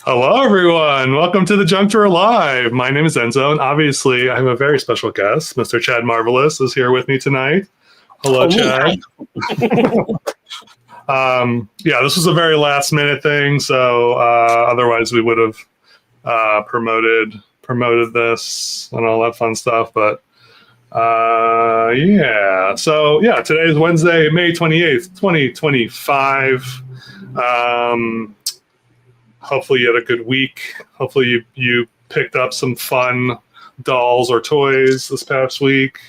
Hello, everyone. Welcome to the Junk Drawer Live. My name is Enzo, and obviously, I have a very special guest. Mr. Chad Marvelous is here with me tonight. Hello, Chad. Yeah, this was a very last-minute thing, so otherwise we would have promoted this and all that fun stuff. But yeah, so yeah, today is Wednesday, May 28th, 2025. Hopefully you had a good week. Hopefully you picked up some fun dolls or toys this past week.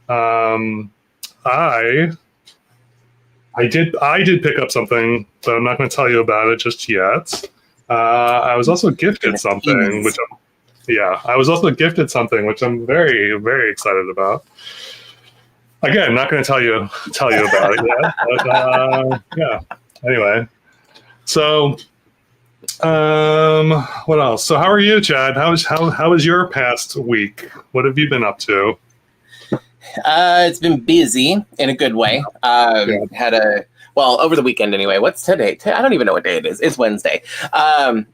I did pick up something, but I'm not going to tell you about it just yet. I was also gifted something, I was also gifted something which I'm very, very excited about. Again, not going to tell you about it yet. But, yeah. Anyway, so. What else? So how are you, Chad? How was your past week? What have you been up to? It's been busy in a good way. Over the weekend anyway. What's today? I don't even know what day it is. It's Wednesday. Duh,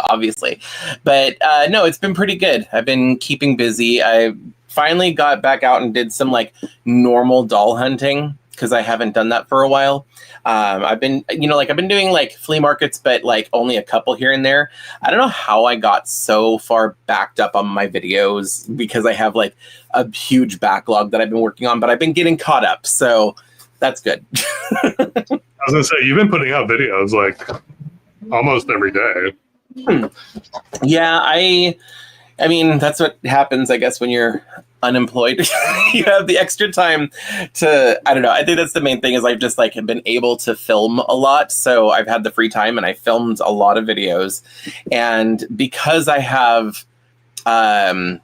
obviously. But no, it's been pretty good. I've been keeping busy. I finally got back out and did some like normal doll hunting because I haven't done that for a while. I've been doing like flea markets, but like only a couple here and there. I don't know how I got so far backed up on my videos because I have like a huge backlog that I've been working on, but I've been getting caught up. So that's good. I was gonna say, you've been putting out videos like almost every day. Yeah, I mean, that's what happens, I guess, when you're unemployed. You have the extra time to, I don't know. I think that's the main thing is I've just like been able to film a lot. So I've had the free time and I filmed a lot of videos. And because I have so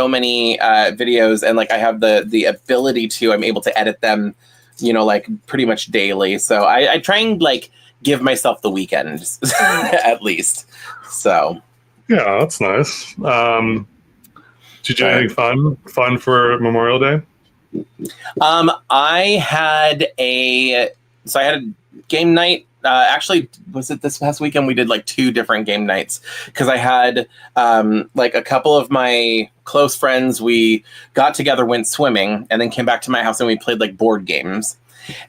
many videos and like I have the ability to, I'm able to edit them, like pretty much daily. So I try and like give myself the weekend at least. So. Yeah, that's nice. Did you do anything fun for Memorial Day? I had a game night. Actually, was it this past weekend? We did like 2 different game nights because I had like a couple of my close friends. We got together, went swimming, and then came back to my house and we played like board games.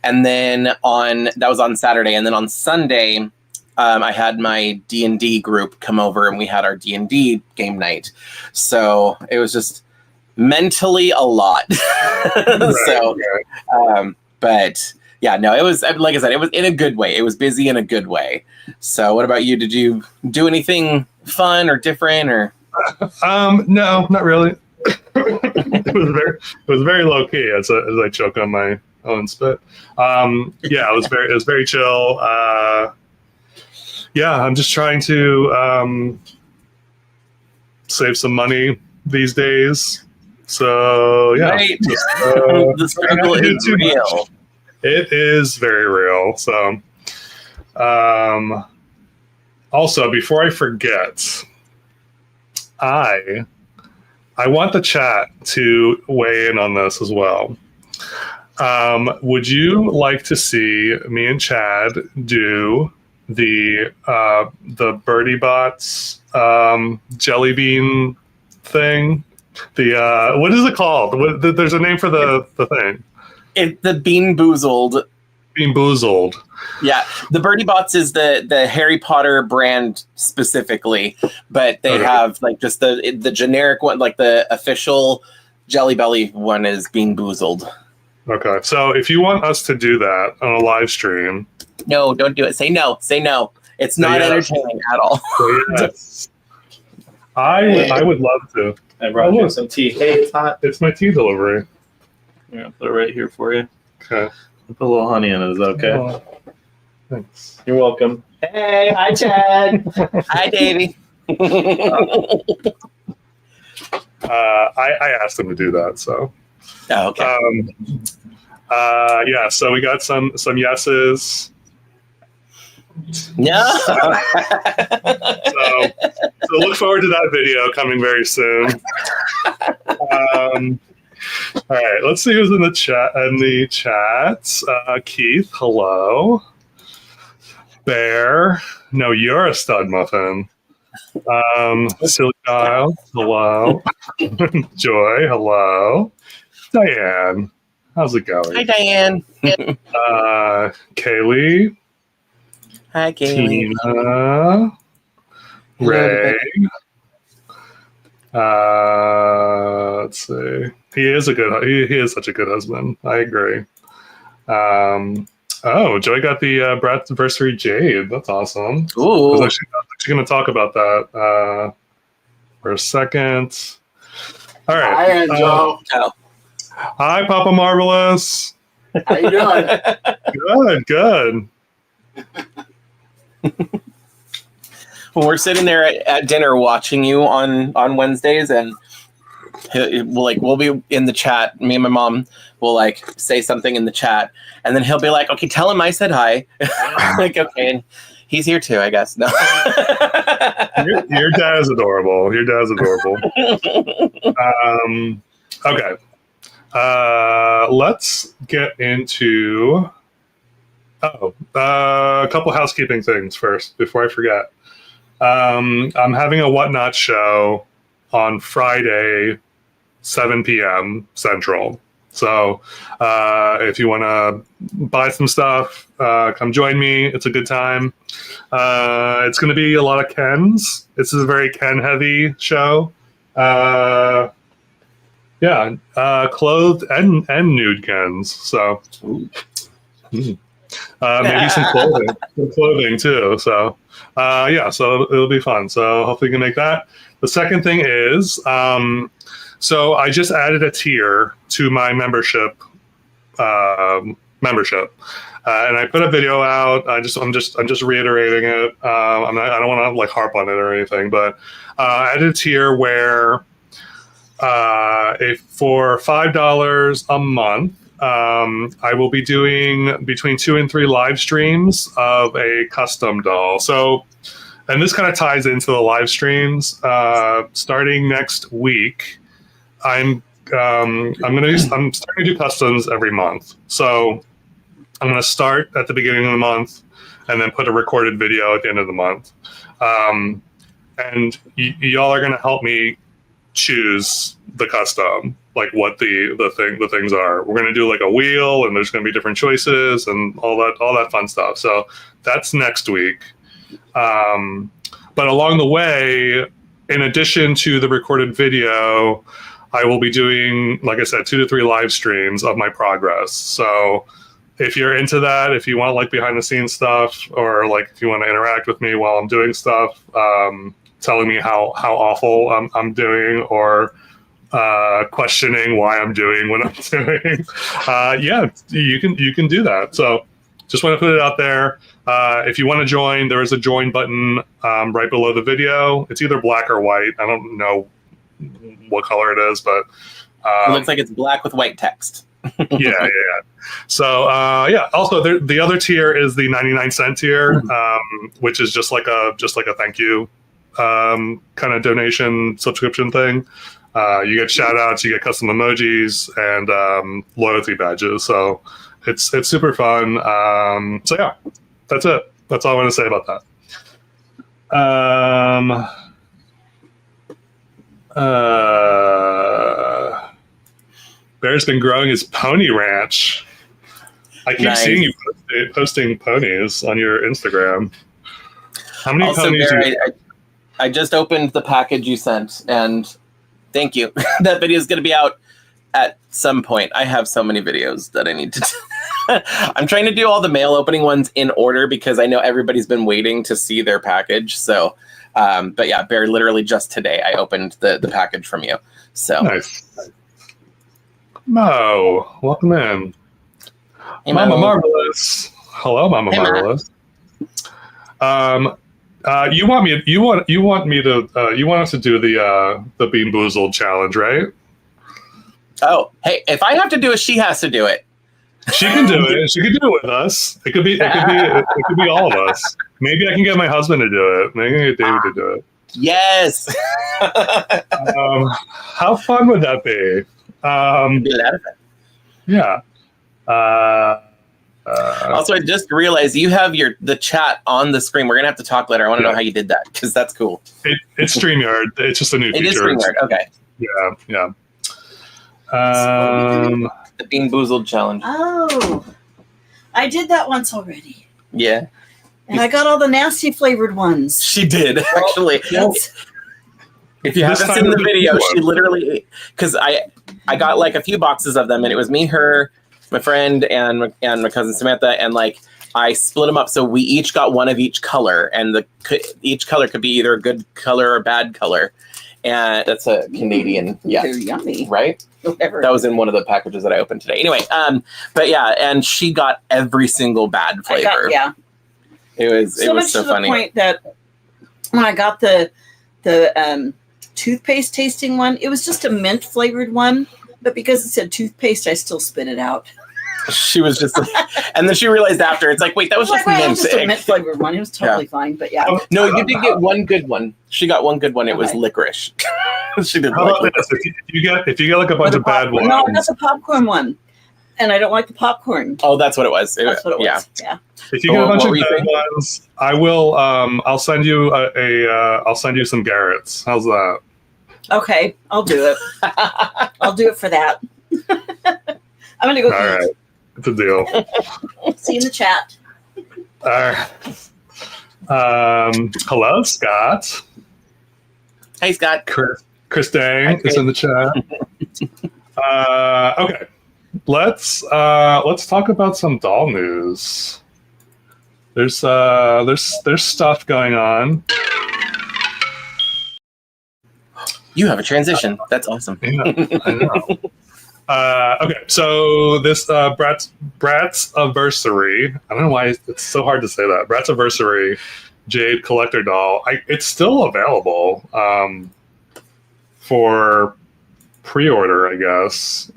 And then that was on Saturday, and then on Sunday. I had my D&D group come over and we had our D&D game night. So it was just mentally a lot. But yeah, no, it was, like I said, it was in a good way. It was busy in a good way. So what about you? Did you do anything fun or different or? No, not really. It was very low key as I choke on my own spit. Yeah, it was very chill. Yeah, I'm just trying to save some money these days. So yeah, right. The struggle is real. Much. It is very real. So, also before I forget, I want the chat to weigh in on this as well. Would you like to see me and Chad do the Birdie Bots jelly bean thing? What is it called? There's a name for the thing. The Bean Boozled. Bean Boozled. Yeah, the Birdie Bots is the Harry Potter brand specifically, but they have like just the generic one, like the official Jelly Belly one is Bean Boozled. Okay, so if you want us to do that on a live stream. No, don't do it. Say no. Say no. It's not entertaining at all. Yes. I would love to. I brought you some tea. Hey, it's hot. It's my tea delivery. Yeah, put it right here for you. Okay. Put a little honey in it. Is that okay? Oh, thanks. You're welcome. Hey, hi, Chad. Hi, Davey. I asked him to do that, so. Oh, okay. Yeah, so we got some yeses. No. So look forward to that video coming very soon. All right, let's see who's in the chat. Keith, hello. Bear. No, you're a stud muffin. Silly Kyle. Hello. Joy. Hello. Diane. How's it Hi, going? Diane. Kaylee. Hi, Kaylee. Tina. Ray. Let's see. He is such a good husband. I agree. Joey got the Bradversary Jade. That's awesome. Ooh. I was actually going to talk about that for a second. All right. Hi, Angel. Hi, Papa Marvelous. How you doing? Good. Well, we're sitting there at dinner watching you on Wednesdays, and we'll be in the chat. Me and my mom will like say something in the chat, and then he'll be like, "Okay, tell him I said hi." Like, okay, and he's here too, I guess. No. Your dad is adorable. Okay. Let's get into a couple housekeeping things first before I forget. I'm having a Whatnot show on Friday, 7 p.m. Central. So if you want to buy some stuff, come join me. It's a good time. It's going to be a lot of Kens. This is a very Ken-heavy show. Clothed and nude Kens. So maybe some clothing too. So so it'll be fun. So hopefully you can make that. The second thing is, so I just added a tier to my membership. And I put a video out. I'm just reiterating it. I don't want to like harp on it or anything, but I added a tier where if for $5 a month, I will be doing between 2 and 3 live streams of a custom doll. So, and this kind of ties into the live streams. Starting next week, I'm starting to do customs every month. So I'm going to start at the beginning of the month and then put a recorded video at the end of the month. And y'all are going to help me choose the custom, like what the things are. We're going to do like a wheel, and there's going to be different choices and all that fun stuff. So that's next week. But along the way, in addition to the recorded video, I will be doing, like I said, 2 to 3 live streams of my progress. So if you're into that, if you want like behind the scenes stuff, or like if you want to interact with me while I'm doing stuff, telling me how awful I'm doing, or questioning why I'm doing what I'm doing, you can do that. So just want to put it out there. If you want to join, there is a join button right below the video. It's either black or white. I don't know what color it is, but it looks like it's black with white text. yeah. So also the other tier is the 99-cent tier, which is just like a thank you kind of donation subscription thing. You get shout outs, you get custom emojis, and loyalty badges. So it's super fun. So yeah, that's it. That's all I want to say about that. Bear's been growing his pony ranch. I keep seeing you posting ponies on your Instagram. How many ponies? Bear, I just opened the package you sent, and thank you. That video is going to be out at some point. I have so many videos that I need to do. I'm trying to do all the mail opening ones in order because I know everybody's been waiting to see their package. So, but yeah, Bear, literally just today I opened the package from you. So nice. Mo, welcome in. Hey, Mama Marvelous. Hello, Mama Marvelous. You want us to do the Bean Boozled challenge, right? Oh, hey, if I have to do it, she has to do it. She can do it. She can do it with us. It could be all of us. Maybe I can get my husband to do it. Maybe I can get David to do it. Yes. How fun would that be? Be a lot of fun. Yeah. Also, I just realized you have the chat on the screen. We're gonna have to talk later. I want to know how you did that because that's cool. It's StreamYard. It's just a new feature. It is StreamYard. Okay. Yeah. The Bean Boozled challenge. Oh, I did that once already. Yeah. And I got all the nasty flavored ones. She did, actually. If you haven't seen the video, she literally, because I got like a few boxes of them, and it was me, her, my friend, and my cousin Samantha, and like I split them up so we each got one of each color, and each color could be either a good color or a bad color. And that's a Canadian, They're yummy. right? Whatever. That was in one of the packages that I opened today. Anyway, but yeah, and she got every single bad flavor. It was so much to funny. The point that when I got the toothpaste tasting one, it was just a mint flavored one, but because it said toothpaste, I still spit it out. She was just, and then she realized after, it's like, wait, that was just mint. Just a mint flavored one. It was totally fine, but yeah. No, you did get one good one. She got one good one. It was licorice. She did. How about this? If you get like a bunch of bad ones. No, I got the popcorn one, and I don't like the popcorn. Oh, that's what it was. That's what it was. Yeah. If you get a bunch of bad ones, I will. I'll send you I'll send you some Garrett's. How's that? Okay, I'll do it. I'll do it for that. I'm gonna go. All right, it's a deal. See you in the chat. All right. Hello, Scott. Hey, Scott. Chris Dang is in the chat. Okay, let's talk about some doll news. There's stuff going on. You have a transition. That's awesome. Yeah, I know. Okay, so this Bratz Anniversary. I don't know why it's so hard to say that. Bratz Anniversary Jade Collector Doll. It's still available for pre-order, I guess.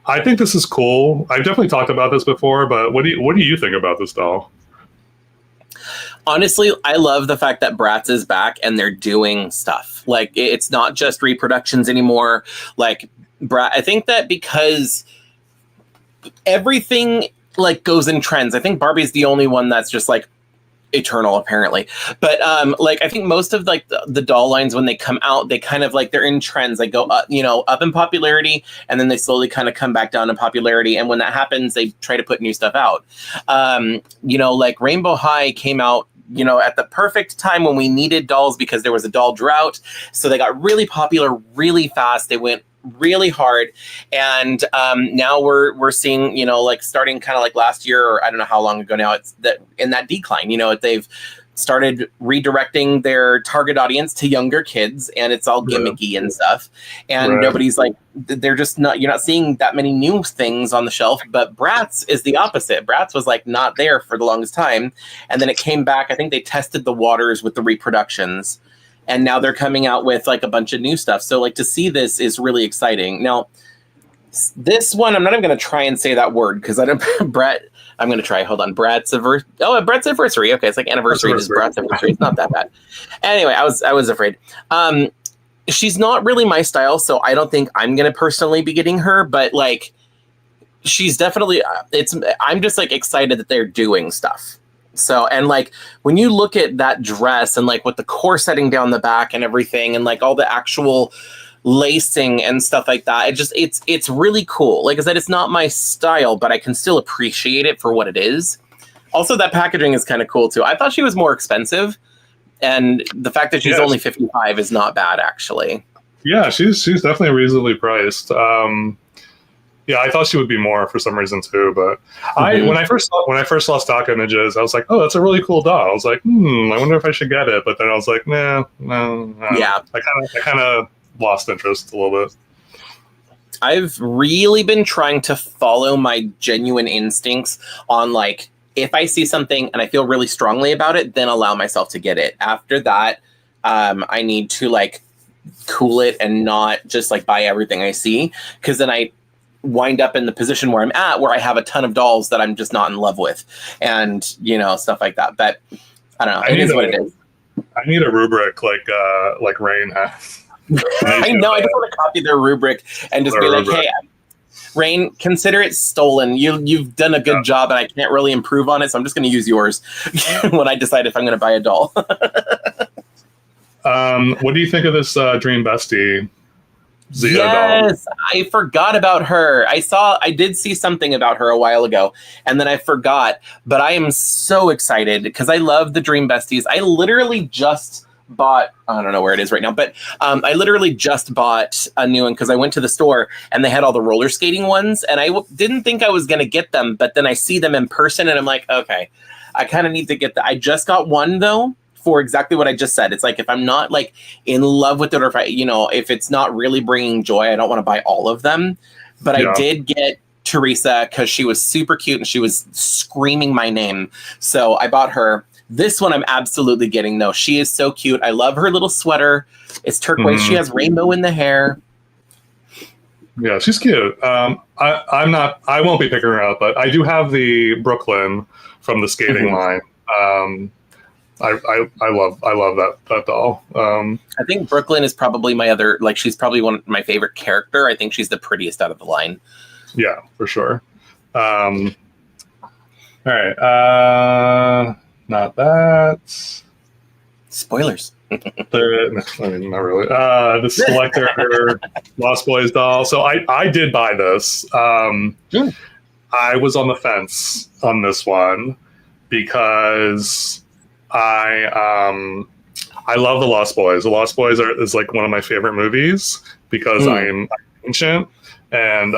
I think this is cool. I've definitely talked about this before, but what do you think about this doll? Honestly, I love the fact that Bratz is back and they're doing stuff. Like, it's not just reproductions anymore. Like, I think that because everything like goes in trends. I think Barbie's the only one that's just like eternal, apparently. But like, I think most of like the doll lines, when they come out, they kind of like, they're in trends. They go up, up in popularity, and then they slowly kind of come back down in popularity. And when that happens, they try to put new stuff out. Like Rainbow High came out at the perfect time when we needed dolls because there was a doll drought. So they got really popular really fast. They went really hard. And now we're seeing, like starting kind of like last year, or I don't know how long ago now, it's that in that decline, they've started redirecting their target audience to younger kids, and it's all gimmicky and stuff. And nobody's like, they're just not, you're not seeing that many new things on the shelf. But Bratz is the opposite. Bratz was like not there for the longest time. And then it came back. I think they tested the waters with the reproductions, and now they're coming out with like a bunch of new stuff. So like to see this is really exciting. Now, this one, I'm not even going to try and say that word because I don't, I'm going to try. Hold on. Bratz Anniversary. Okay. It's like anniversary. Just Bratz Anniversary. It's not that bad. Anyway, I was afraid. She's not really my style, so I don't think I'm going to personally be getting her, but like, she's definitely, I'm just like excited that they're doing stuff. So, and like, when you look at that dress and like with the corsetting down the back and everything, and like all the actual lacing and stuff like that, it's really cool. Like I said, it's not my style, but I can still appreciate it for what it is. Also, that packaging is kind of cool too. I thought she was more expensive, and the fact that she's only $55 is not bad, actually. Yeah, she's definitely reasonably priced. Yeah, I thought she would be more for some reason too, but when I first saw stock images, I was like, oh, that's a really cool doll. I was like, I wonder if I should get it. But then I was like, no. Yeah, I kind of lost interest a little bit. I've really been trying to follow my genuine instincts on like, if I see something and I feel really strongly about it, then allow myself to get it. After that, I need to like cool it and not just like buy everything I see, because then I wind up in the position where I'm at, where I have a ton of dolls that I'm just not in love with, and stuff like that. But I don't know. It is what it is. I need a rubric like Rain has. I know. I just want to copy their rubric and just be like, hey, Rain, consider it stolen. You've done a good job, and I can't really improve on it, so I'm just going to use yours when I decide if I'm going to buy a doll. What do you think of this Dream Bestie Zia doll? Yes, I forgot about her. I did see something about her a while ago, and then I forgot. But I am so excited because I love the Dream Besties. I literally just bought, I don't know where it is right now, but I literally just bought a new one because I went to the store and they had all the roller skating ones, and I didn't think I was going to get them, but then I see them in person and I'm like, okay, I kind of need to get that. I just got one though, for exactly what I just said. It's like, if I'm not like in love with it, or if it's not really bringing joy, I don't want to buy all of them. But I did get Teresa because she was super cute and she was screaming my name. So I bought her. This one I'm absolutely getting though. She is so cute. I love her little sweater. It's turquoise. She has rainbow in the hair. Yeah, she's cute. I won't be picking her up, but I do have the Brooklyn from the skating line. I love that doll. I think Brooklyn is probably my other, like, she's probably one of my favorite character. I think she's the prettiest out of the line. Yeah, for sure. All right. Not that. Spoilers. Not really. The Selector Lost Boys doll. So I did buy this. I was on the fence on this one because I love the Lost Boys. The Lost Boys is like one of my favorite movies because I'm ancient, and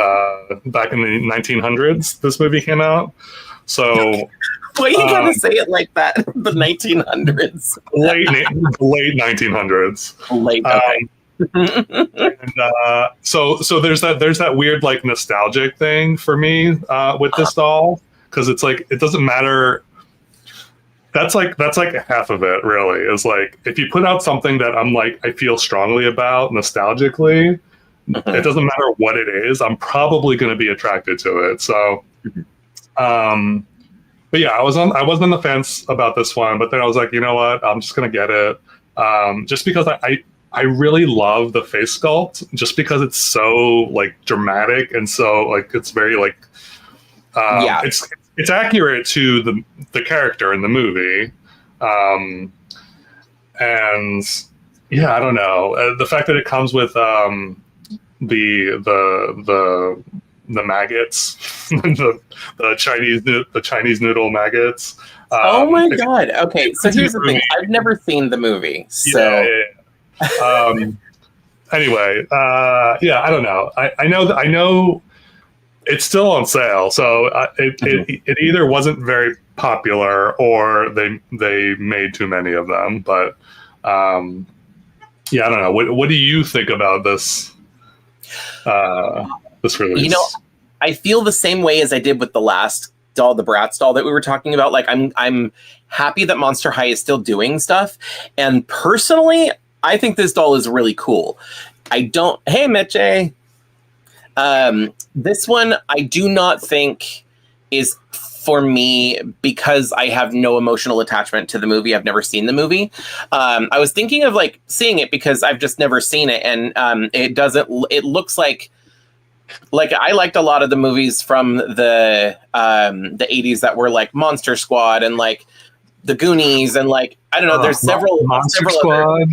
back in the 1900s, this movie came out. So. Why you gotta say it like that? The 1900s. late 1900s. Late. Okay. And, so there's that weird like nostalgic thing for me with this doll, because it's like it doesn't matter. That's like half of it, really. Is like if you put out something that I'm like I feel strongly about nostalgically, it doesn't matter what it is. I'm probably going to be attracted to it. So. But yeah, I was on the fence about this one, but then I was like, you know what? I'm just gonna get it, just because I really love the face sculpt, just because it's so like dramatic and so like it's very like it's accurate to the character in the movie, and yeah, I don't know, the fact that it comes with the maggots, the Chinese noodle maggots. Oh my god! Okay, so here's the thing: I've never seen the movie, so anyway, I don't know. I know it's still on sale, so it either wasn't very popular or they made too many of them. But I don't know. What do you think about this? This release. You know, I feel the same way as I did with the last doll, the Bratz doll that we were talking about. Like, I'm happy that Monster High is still doing stuff, and personally, I think this doll is really cool. Hey, Mitchie. This one I do not think is for me because I have no emotional attachment to the movie. I've never seen the movie. I was thinking of like seeing it because I've just never seen it, and it looks like I liked a lot of the movies from the 80s that were like Monster Squad and like the Goonies, and like I don't know, there's several Squad. Other...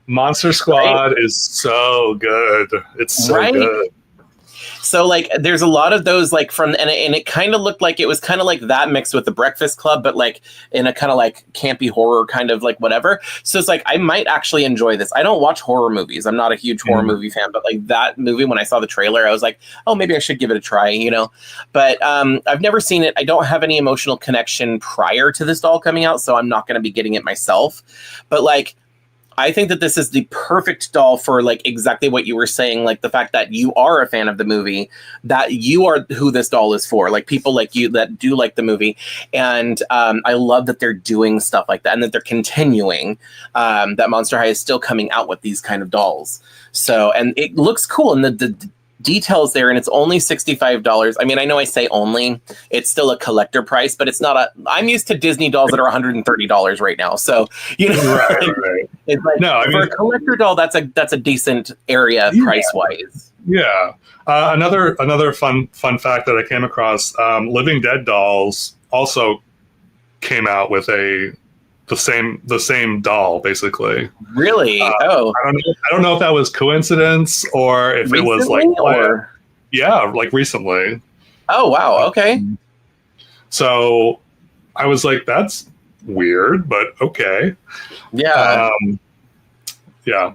Monster Squad is so good. It's so good. So like there's a lot of those like from and it kind of looked like it was kind of like that mixed with the Breakfast Club, but like in a kind of like campy horror kind of like whatever. So it's like I might actually enjoy this. I don't watch horror movies. I'm not a huge horror movie fan, but like that movie, when I saw the trailer, I was like, oh, maybe I should give it a try, you know. But I've never seen it. I don't have any emotional connection prior to this doll coming out, so I'm not going to be getting it myself. But like I think that this is the perfect doll for like exactly what you were saying, like the fact that you are a fan of the movie, that you are who this doll is for, like people like you that do like the movie. And I love that they're doing stuff like that and that they're continuing, that Monster High is still coming out with these kind of dolls. So, and it looks cool, and the details there, and it's only $65. I mean, I know I say only, it's still a collector price, but it's not I'm used to Disney dolls that are $130 right now. So, you know, right. It's like No, I for mean- a collector doll, that's a decent area Yeah. price wise. Yeah. Another fun fact that I came across: Living Dead dolls also came out with the same doll, basically. Really? I don't know if that was coincidence or if it was like recently, or like recently. oh wow, okay. So I was like, that's weird, but okay. Yeah. Yeah.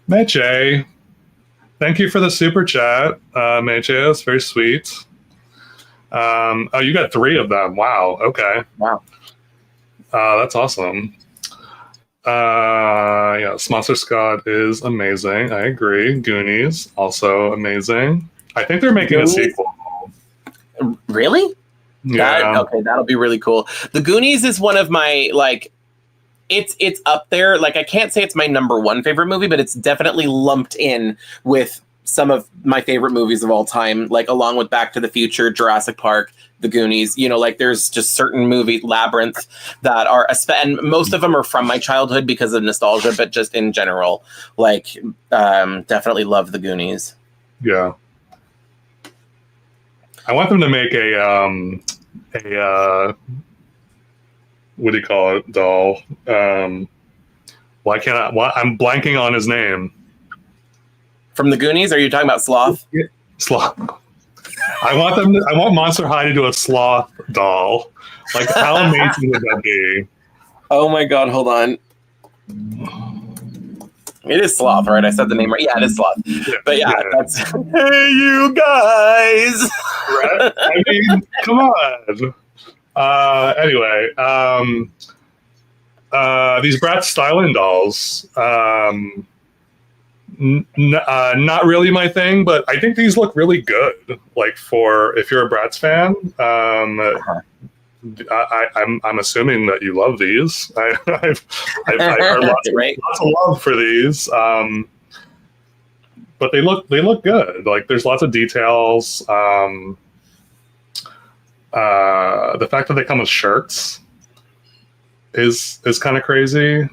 Meche, thank you for the super chat. Meche, that's very sweet. Oh, you got 3 of them. Wow. Okay. Wow. That's awesome. Yes, Monster Squad is amazing. I agree. Goonies, also amazing. I think they're making Goonies? a sequel. Really? Yeah. Okay, that'll be really cool. The Goonies is one of my like it's up there. Like I can't say it's my number 1 favorite movie, but it's definitely lumped in with some of my favorite movies of all time, like along with Back to the Future, Jurassic Park, The Goonies. You know, like there's just certain movies, Labyrinth, that are, and most of them are from my childhood because of nostalgia, but just in general, like definitely love The Goonies. Yeah. I want them to make a what do you call it, doll? Why can't I? I'm blanking on his name. From The Goonies? Are you talking about Sloth? Sloth. I want Monster High to do a sloth doll. Like, how amazing would that be? Oh my god, hold on. It is Sloth, right? I said the name right. Yeah, it is Sloth. But yeah, that's hey you guys. Right? I mean, come on. Anyway, these Bratz styling dolls. Not really my thing, but I think these look really good. Like for if you're a Bratz fan, I'm assuming that you love these. I've heard lots of love for these, but they look good. Like there's lots of details. The fact that they come with shirts is kind of crazy.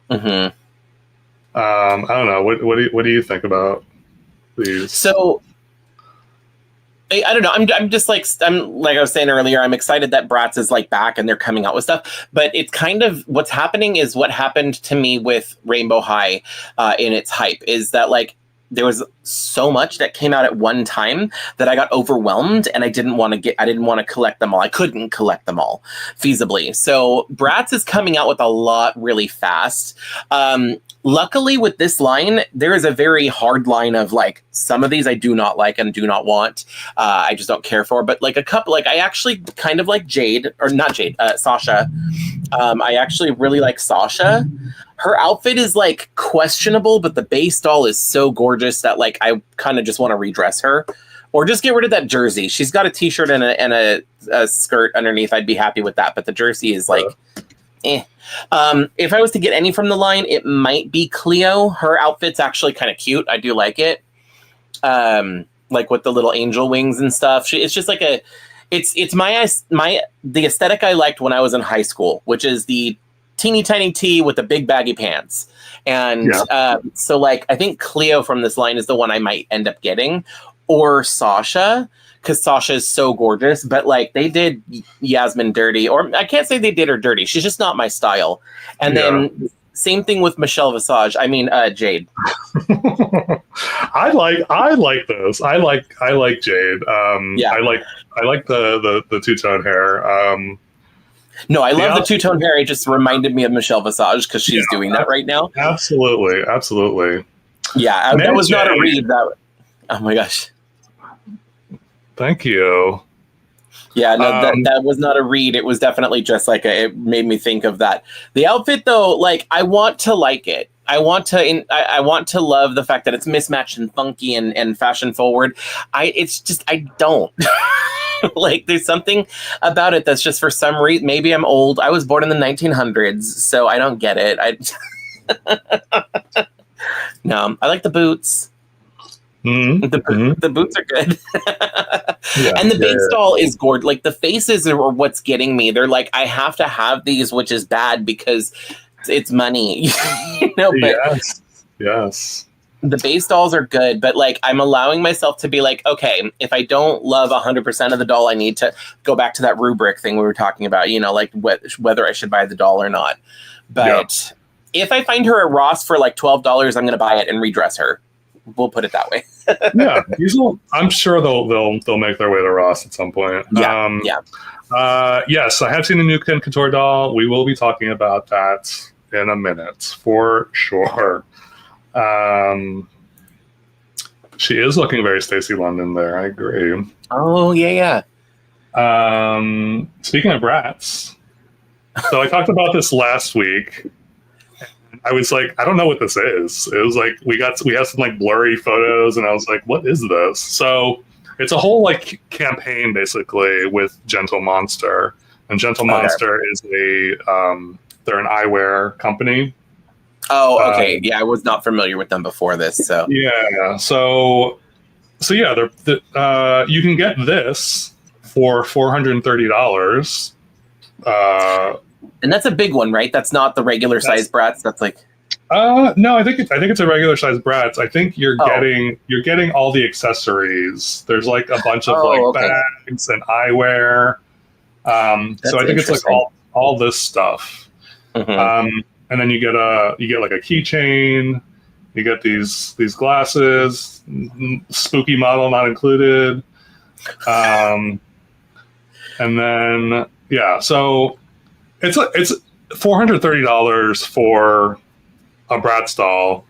Mm-hmm. I don't know. What do you think about these? So I don't know. I'm just like I was saying earlier. I'm excited that Bratz is like back and they're coming out with stuff. But it's kind of what's happening is what happened to me with Rainbow High in its hype is that like there was so much that came out at one time that I got overwhelmed and I didn't want to collect them all. I couldn't collect them all feasibly. So Bratz is coming out with a lot really fast. Luckily with this line, there is a very hard line of like some of these I do not like and do not want. I just don't care for. But like a couple, like I actually kind of like Sasha. I actually really like Sasha. Her outfit is like questionable, but the base doll is so gorgeous that like I kind of just want to redress her, or just get rid of that jersey. She's got a t-shirt and a skirt underneath. I'd be happy with that, but the jersey is like, eh. If I was to get any from the line, it might be Cleo. Her outfit's actually kind of cute. I do like it. Like with the little angel wings and stuff. It's just like it's the aesthetic I liked when I was in high school, which is the teeny tiny tee with the big baggy pants. And so like I think Cleo from this line is the one I might end up getting, or Sasha, because Sasha is so gorgeous. But like they did Yasmin dirty, or I can't say they did her dirty. She's just not my style. And then same thing with Michelle Visage. I mean Jade. I like this. I like Jade. I like the two-tone hair. No, I love the two-tone hair. It just reminded me of Michelle Visage because she's doing that right now. Absolutely. Yeah, that was not a read. Oh my gosh. Thank you. Yeah, no, that was not a read. It was definitely just like it made me think of that. The outfit, though, like I want to like it. I want to love the fact that it's mismatched and funky and fashion forward. I don't. Like there's something about it that's just for some reason. Maybe I'm old. I was born in the 1900s, so I don't get it. No, I like the boots. Mm-hmm. The boots are good. Yeah, And the base doll is gorgeous. Like the faces are what's getting me. They're like, I have to have these, which is bad because it's money. But yes. the base dolls are good, but like I'm allowing myself to be like, okay, if I don't love 100% of the doll, I need to go back to that rubric thing we were talking about, like whether I should buy the doll or not. But if I find her at Ross for like $12, I'm going to buy it and redress her. We'll put it that way. I'm sure they'll make their way to Ross at some point. Yes, I have seen a new Ken Couture doll. We will be talking about that in a minute for sure. She is looking very Stacey London there. I agree. Oh yeah. Speaking of brats, so I talked about this last week. I was like, I don't know what this is. It was like we have some like blurry photos, and I was like, what is this? So it's a whole like campaign basically with Gentle Monster, and Gentle Monster is they're an eyewear company. Oh, okay. Yeah, I was not familiar with them before this. So yeah, so yeah, you can get this for $430. And that's a big one, right? That's not the regular size Bratz. That's like no, I think it's a regular size Bratz. I think you're getting all the accessories. There's like a bunch of bags and eyewear. So I think it's like all this stuff. Mm-hmm. And then you get like a keychain. You get these glasses, spooky model not included. And then so it's $430 for a Bratz doll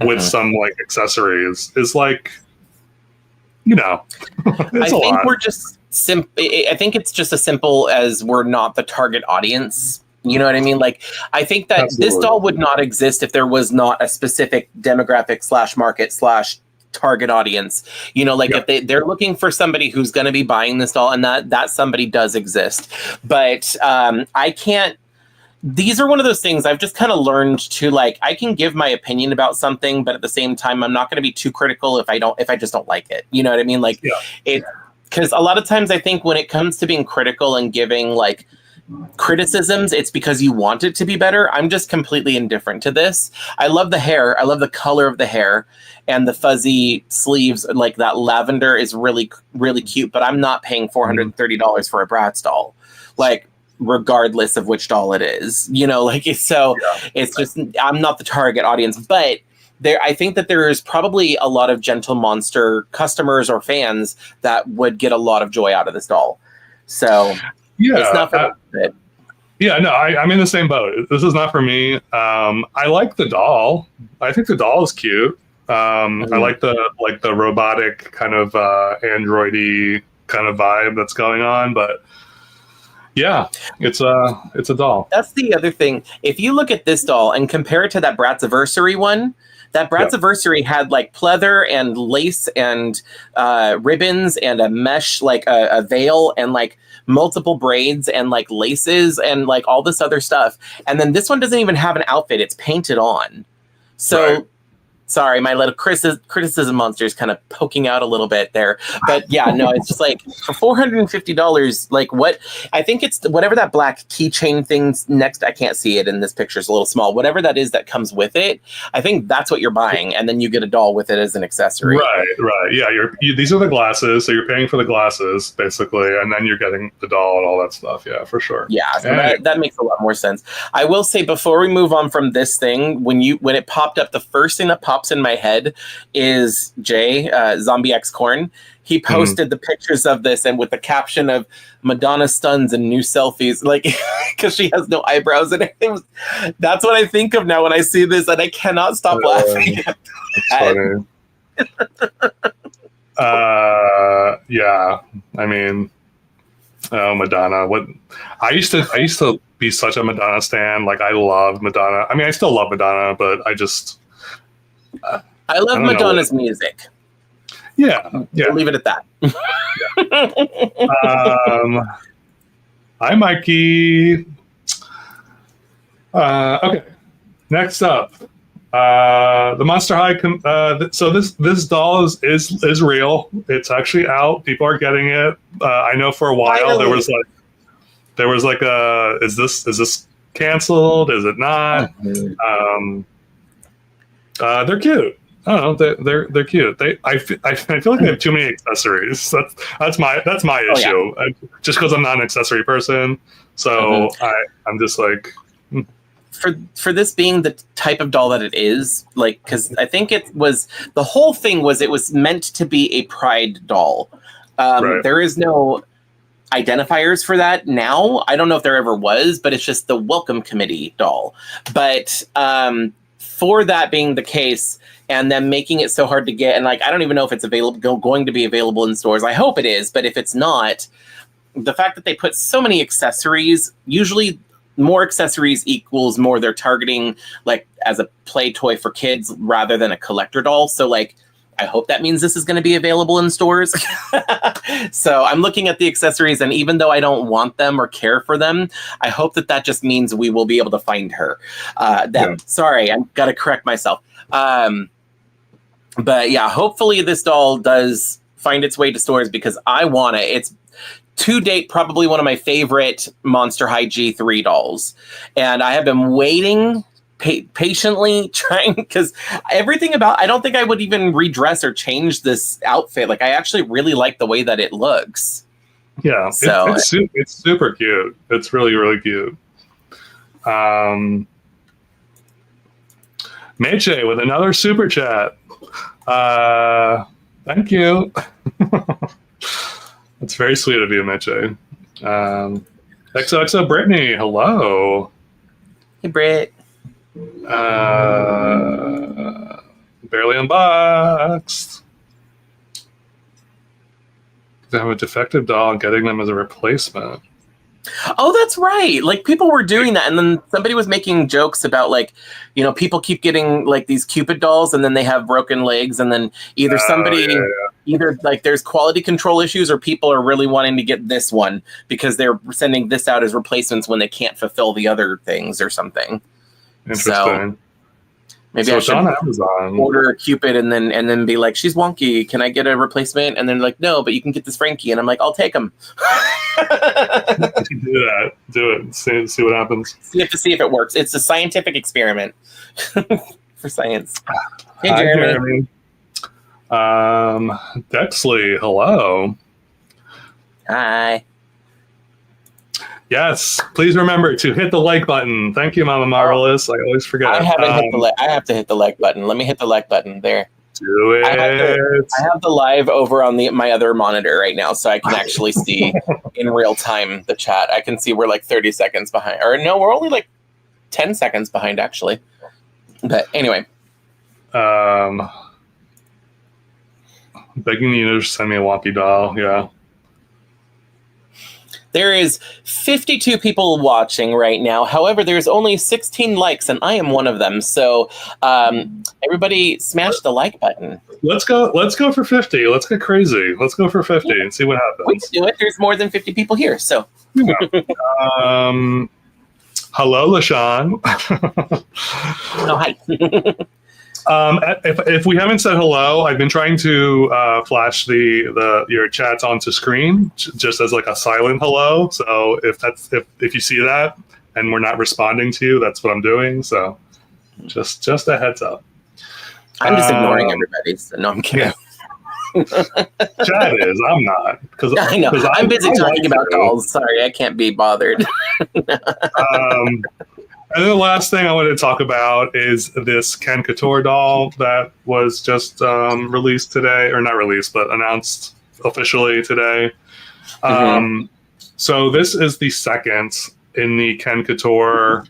with some like accessories is like, it's I think we're just I think it's just as simple as we're not the target audience. You know what I mean? Like, I think that this doll would not exist if there was not a specific demographic / market / target audience. If they're looking for somebody who's going to be buying this doll, and that somebody does exist. But I can't. These are one of those things I've just kind of learned to like. I can give my opinion about something, but at the same time, I'm not going to be too critical if I just don't like it. You know what I mean? Like because a lot of times I think when it comes to being critical and giving like criticisms, it's because you want it to be better. I'm just completely indifferent to this. I love the hair. I love the color of the hair and the fuzzy sleeves. Like that lavender is really, really cute, but I'm not paying $430 for a Bratz doll. Like, regardless of which doll it is, it's just, I'm not the target audience, but I think that there is probably a lot of Gentle Monster customers or fans that would get a lot of joy out of this doll. So it's not for it. Yeah, no, I'm in the same boat. This is not for me. I like the doll. I think the doll is cute. I like the robotic kind of androidy kind of vibe that's going on, but yeah, it's a doll. That's the other thing. If you look at this doll and compare it to that Bratziversary one, that Bratziversary had like pleather and lace and ribbons and a mesh, like a veil and like multiple braids and like laces and like all this other stuff. And then this one doesn't even have an outfit. It's painted on. So sorry, my little criticism monster is kind of poking out a little bit there. But yeah, no, it's just like for $450, like what I think it's whatever that black keychain thing's next. I can't see it in this picture. It's a little small. Whatever that is that comes with it, I think that's what you're buying. And then you get a doll with it as an accessory. Right. Yeah, these are the glasses. So you're paying for the glasses basically. And then you're getting the doll and all that stuff. Yeah, for sure. Yeah, so that makes a lot more sense. I will say before we move on from this thing, when it popped up, the first thing that pops in my head is Jay, Zombie X Corn. He posted the pictures of this and with the caption of Madonna stuns and new selfies, like because she has no eyebrows, and that's what I think of now when I see this, and I cannot stop laughing. That's funny. Yeah, I mean, Madonna. What I used to be such a Madonna stan. Like I love Madonna. I mean, I still love Madonna, but I just. I love Madonna's music. Yeah. We'll leave it at that. Hi, Mikey. Okay. Next up, The Monster High. So this doll is real. It's actually out. People are getting it. I know for a while there was like a is this canceled? Is it not? They're cute. I don't know. They're cute. I feel like they have too many accessories. That's my issue. Just because I'm not an accessory person, so I'm just like. For this being the type of doll that it is, like, because I think the whole thing was it was meant to be a pride doll. Right. There is no identifiers for that now. I don't know if there ever was, but it's just the welcome committee doll. But for that being the case, and then making it so hard to get, and like I don't even know if it's going to be available in stores. I hope it is, but if it's not, the fact that they put so many accessories, usually more accessories equals more they're targeting like as a play toy for kids rather than a collector doll. So like I hope that means this is going to be available in stores. So I'm looking at the accessories, and even though I don't want them or care for them, I hope that just means we will be able to find her. Sorry, I've got to correct myself. But yeah, hopefully this doll does find its way to stores because I want it. It's to date probably one of my favorite Monster High G3 dolls, and I have been waiting patiently trying, because everything about, I don't think I would even redress or change this outfit. Like I actually really like the way that it looks. Yeah, so it's super cute. It's really, really cute. Meche with another super chat. Thank you. That's very sweet of you, Meche. XOXO Brittany, hello. Hey, Britt. Barely unboxed. They have a defective doll and getting them as a replacement. Oh, that's right. Like people were doing that, and then somebody was making jokes about like, you know, people keep getting like these Cupid dolls, and then they have broken legs, and then either either like there's quality control issues, or people are really wanting to get this one because they're sending this out as replacements when they can't fulfill the other things or something. Interesting. So maybe I should on Amazon. Order a Cupid and then be like, she's wonky. Can I get a replacement? And then like, no, but you can get this Frankie. And I'm like, I'll take him. Do that. Do it. See what happens. You have to see if it works. It's a scientific experiment for science. Hey, Hi, Jeremy. Dexley, hello. Hi. Yes, please remember to hit the like button. Thank you, Mama Marvelous. I always forget. I haven't hit the like. I have to hit the like button. Let me hit the like button there. Do it. I have the live over on my other monitor right now, so I can actually see in real time the chat. I can see we're like 30 seconds behind, or no, we're only like 10 seconds behind actually. But anyway, begging you to send me a Whompy doll. Yeah. there is 52 people watching right now. However, there's only 16 likes, and I am one of them. So everybody smash the like button. Let's go for 50. Let's get crazy. Let's go for 50 and see what happens. We can do it. There's more than 50 people here. So hello, LaShawn. no, hi. If we haven't said hello, I've been trying to flash your chats onto screen just as like a silent hello. So if you see that and we're not responding to you, that's what I'm doing. So just a heads up. I'm just ignoring everybody. So no, I'm kidding. Yeah. Chad is. I'm not. I know. I'm busy talking about dolls. Sorry, I can't be bothered. And the last thing I wanted to talk about is this Ken Couture doll that was just released today, or not released, but announced officially today. So this is the second in the Ken Couture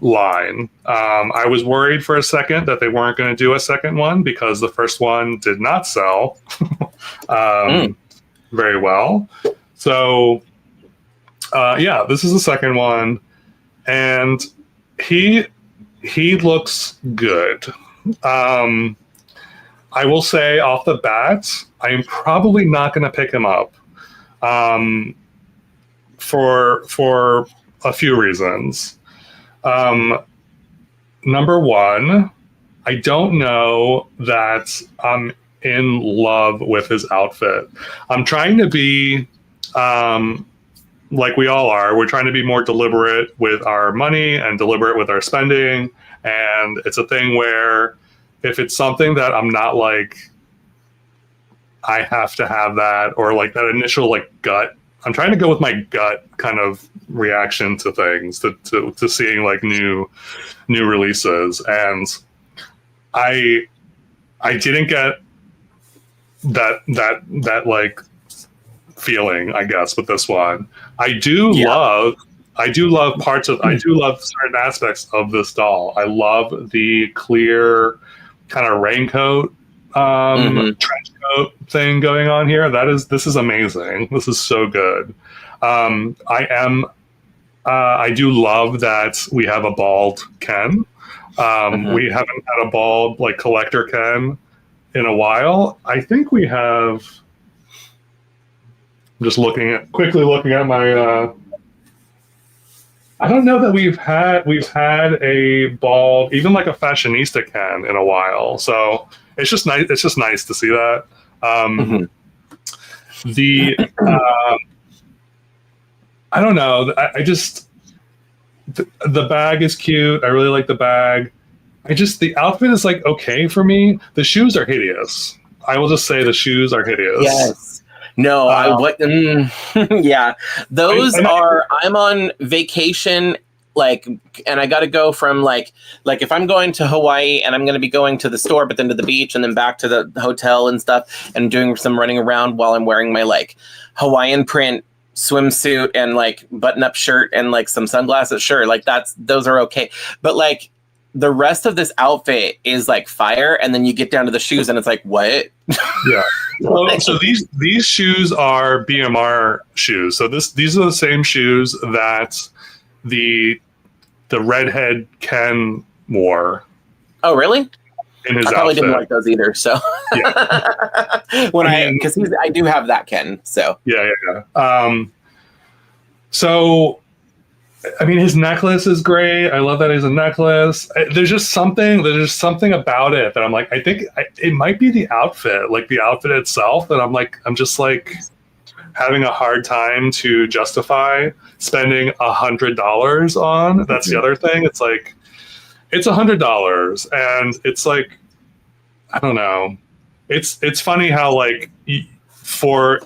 line. I was worried for a second that they weren't going to do a second one because the first one did not sell very well. So yeah, this is the second one. And he looks good. I will say off the bat, I am probably not going to pick him up for a few reasons. number one, I don't know that I'm in love with his outfit. I'm trying to be, like we all are. We're trying to be more deliberate with our money and deliberate with our spending. And it's a thing where if it's something that I'm not like, I have to have that, or like that initial like gut, I'm trying to go with my gut kind of reaction to things, to seeing like new releases. And I didn't get that like feeling, I guess, with this one. I do love certain aspects of this doll. I love the clear kind of raincoat, trench coat thing going on here. This is amazing. This is so good. I do love that we have a bald Ken. We haven't had a bald like collector Ken in a while. I think we have. I'm just quickly looking at my. I don't know that we've had a bald, even like a fashionista Ken in a while. So it's just nice. It's just nice to see that. I don't know. I just the bag is cute. I really like the bag. The outfit is like okay for me. The shoes are hideous. I will just say the shoes are hideous. Yes. No, yeah. Those I'm on vacation, like, and I got to go from like if I'm going to Hawaii and I'm going to be going to the store, but then to the beach and then back to the hotel and stuff, and doing some running around while I'm wearing my like Hawaiian print swimsuit and like button-up shirt and like some sunglasses. Sure, like those are okay, but like the rest of this outfit is like fire, and then you get down to the shoes and it's like, what? Yeah. So these shoes are BMR shoes. So these are the same shoes that the redhead Ken wore. Oh, really? In his I probably outfit. didn't like those either. So yeah. because I do have that Ken. So yeah. So I mean, his necklace is great. I love that he's a necklace. There's just something about it that I'm like, I think it might be the outfit, like the outfit itself, that I'm just like having a hard time to justify spending $100 on. That's the other thing. It's like, it's $100, and it's like, I don't know. It's funny how like, for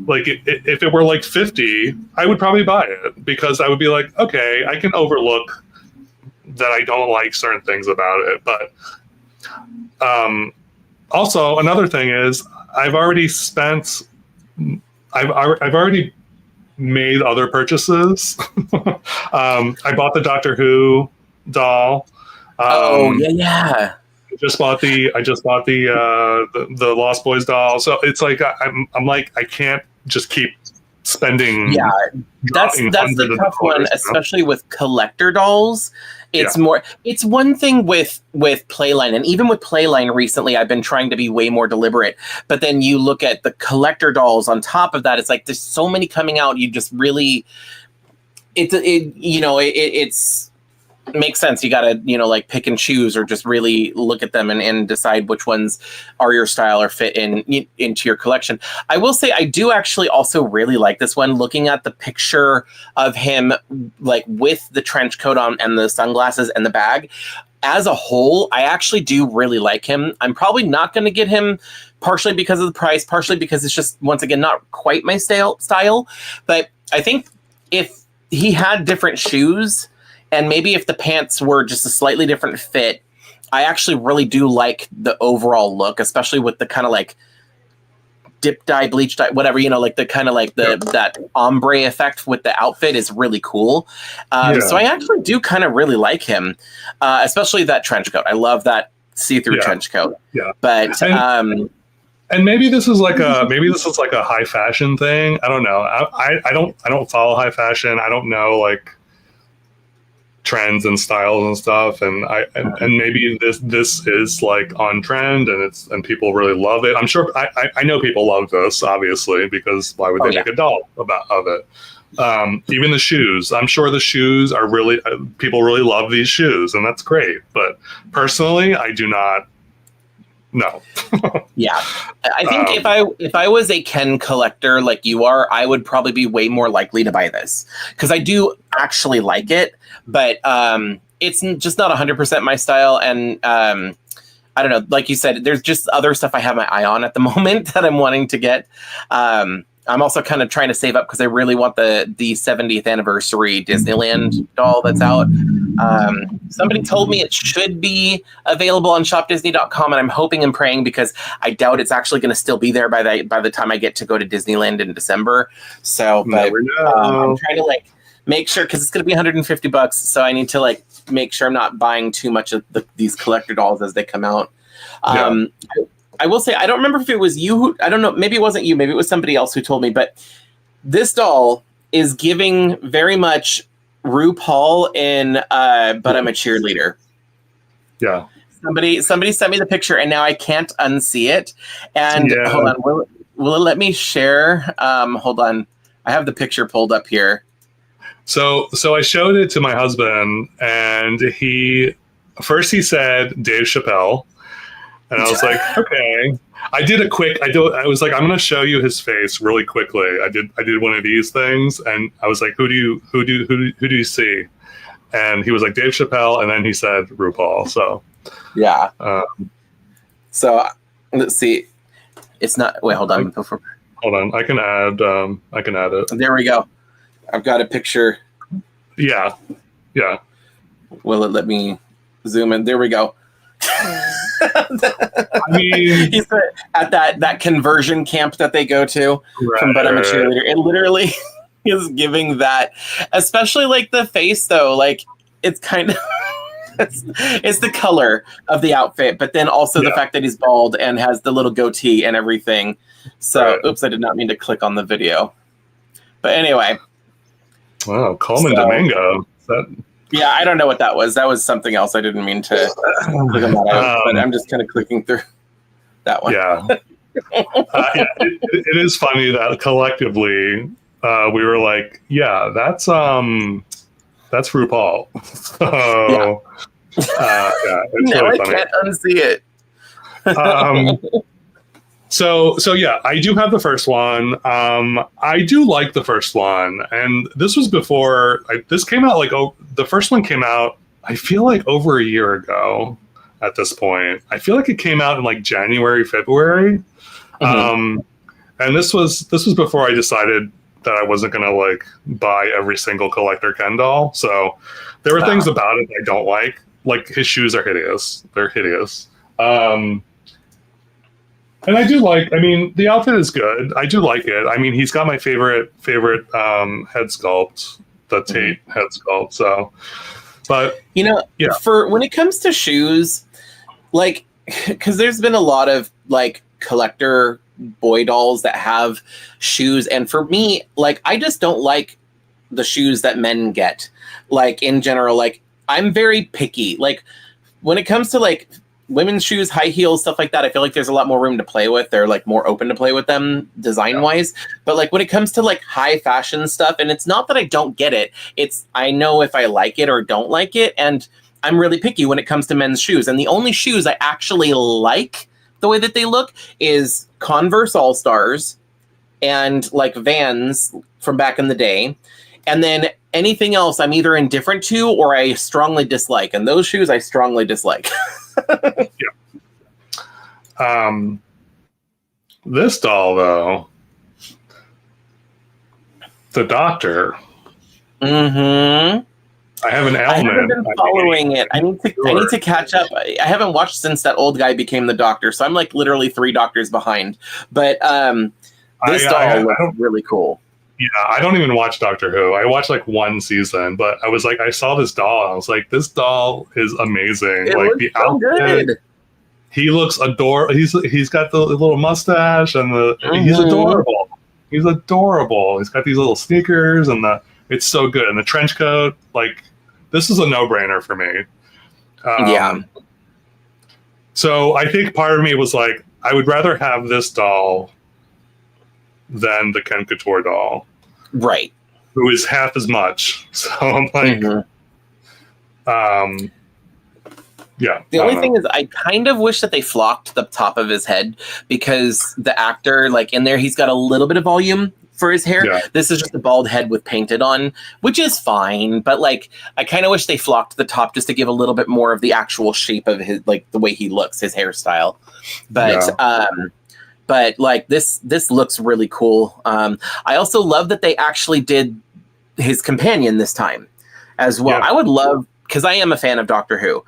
like if it were like 50, I would probably buy it, because I would be like, okay, I can overlook that I don't like certain things about it. But also another thing is I've already made other purchases. I bought the Doctor Who doll. yeah. I just bought the Lost Boys doll. So it's like I'm like, I can't just keep spending. Yeah, that's the tough one, especially with collector dolls. It's more. It's one thing with Playline, and even with Playline recently, I've been trying to be way more deliberate. But then you look at the collector dolls on top of that. It's like there's so many coming out. You just really, it's. Makes sense. You gotta, like pick and choose, or just really look at them and decide which ones are your style or fit into your collection. I will say I do actually also really like this one. Looking at the picture of him, like with the trench coat on and the sunglasses and the bag, as a whole, I actually do really like him. I'm probably not going to get him, partially because of the price, partially because it's just, once again, not quite my style. But I think if he had different shoes, and maybe if the pants were just a slightly different fit, I actually really do like the overall look, especially with the kind of like dip dye, bleach dye, whatever, like the kind of like that ombre effect with the outfit is really cool. So I actually do kind of really like him, especially that trench coat. I love that see-through trench coat. Yeah. But and maybe this is like a high fashion thing. I don't know. I don't follow high fashion. I don't know, like, trends and styles and stuff, and and maybe this is like on trend, and people really love it. I'm sure I know people love this, obviously, because why would they make a doll of it? Even the shoes, I'm sure the shoes are really people really love these shoes, and that's great. But personally, I do not. No. Yeah, I think if I was a Ken collector like you are, I would probably be way more likely to buy this because I do actually like it, but it's just not 100% my style. And I don't know, like you said, there's just other stuff I have my eye on at the moment that I'm wanting to get. I'm also kind of trying to save up because I really want the 70th anniversary Disneyland doll that's out. Somebody told me it should be available on shopdisney.com, and I'm hoping and praying because I doubt it's actually going to still be there by the time I get to go to Disneyland in December. So, but I'm trying to like make sure because it's going to be $150. So I need to like make sure I'm not buying too much of these collector dolls as they come out. I will say, I don't remember if it was you who, I don't know, maybe it wasn't you, maybe it was somebody else who told me, but this doll is giving very much RuPaul in But I'm a Cheerleader. Yeah. Somebody sent me the picture and now I can't unsee it. And hold on, will it let me share? Hold on. I have the picture pulled up here. So I showed it to my husband, and he said Dave Chappelle. And I was like, okay. I was like, I'm going to show you his face really quickly. I did one of these things, and I was like, who do you see? And he was like, Dave Chappelle, and then he said RuPaul. So yeah. So let's see. It's not. Wait, hold on. Hold on. I can add it. There we go. I've got a picture. Yeah. Yeah. Will it let me zoom in? There we go. I mean, he's at that conversion camp that they go to from But I'm a Cheerleader. It literally is giving that, especially like the face though. Like it's kind of it's the color of the outfit, but then also the fact that he's bald and has the little goatee and everything. So, oops, I did not mean to click on the video. But anyway. Wow, Coleman Domingo. Yeah, I don't know what that was. That was something else. I didn't mean to click on that, but I'm just kind of clicking through that one. Yeah. It is funny that collectively we were like, yeah, that's RuPaul. So, it's no, really I funny. can't unsee it. So yeah, I do have the first one. I do like the first one, and this was before this came out. The first one came out, I feel like over a year ago. At this point, I feel like it came out in like January, February, and this was before I decided that I wasn't gonna like buy every single collector Ken doll. So there were things about it I don't like. Like his shoes are hideous. They're hideous. And I do like, I mean, the outfit is good. I do like it. I mean, he's got my favorite head sculpt, the Tate head sculpt. So, but for when it comes to shoes, like, because there's been a lot of like collector boy dolls that have shoes, and for me, like, I just don't like the shoes that men get. Like in general, like I'm very picky. Like when it comes to like women's shoes, high heels, stuff like that, I feel like there's a lot more room to play with. They're like more open to play with them design wise. But like when it comes to like high fashion stuff, and it's not that I don't get it, it's I know if I like it or don't like it. And I'm really picky when it comes to men's shoes. And the only shoes I actually like the way that they look is Converse All-Stars and like Vans from back in the day. And then anything else I'm either indifferent to or I strongly dislike. And those shoes I strongly dislike. This doll though, the Doctor. I have an element. I haven't been following it. I need to catch up. I haven't watched since that old guy became the Doctor, so I'm like literally 3 doctors behind. But this doll looks really cool. Yeah, I don't even watch Doctor Who. I watched like 1 season, but I was like, I saw this doll, and I was like, this doll is amazing. It like looks the so outfit, good. He looks adorable. He's got the little mustache and he's adorable. He's adorable. He's got these little sneakers and it's so good. And the trench coat, like this is a no-brainer for me. Yeah. So I think part of me was like, I would rather have this doll than the Ken Couture doll, Right. who is half as much. So I'm like, yeah. The only thing is, I kind of wish that they flocked the top of his head, because the actor, like in there, he's got a little bit of volume for his hair. Yeah. This is just a bald head with painted on, which is fine. But like, I kind of wish they flocked the top just to give a little bit more of the actual shape of his, like the way he looks, his hairstyle. But like this looks really cool. I also love that they actually did his companion this time as well. Yeah. I would love, because I am a fan of Doctor Who,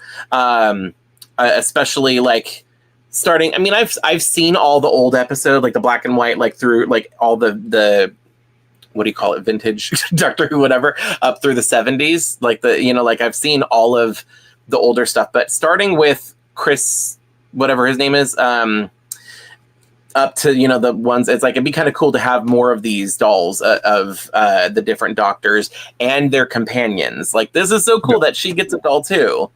especially like starting. I mean, I've seen all the old episode, like the black and white, like through like all the what do you call it, vintage Doctor Who, whatever, up through the 70s. Like like I've seen all of the older stuff, but starting with Chris, whatever his name is, up to the ones, it's like it'd be kind of cool to have more of these dolls of the different doctors and their companions. Like, this is so cool that she gets a doll too.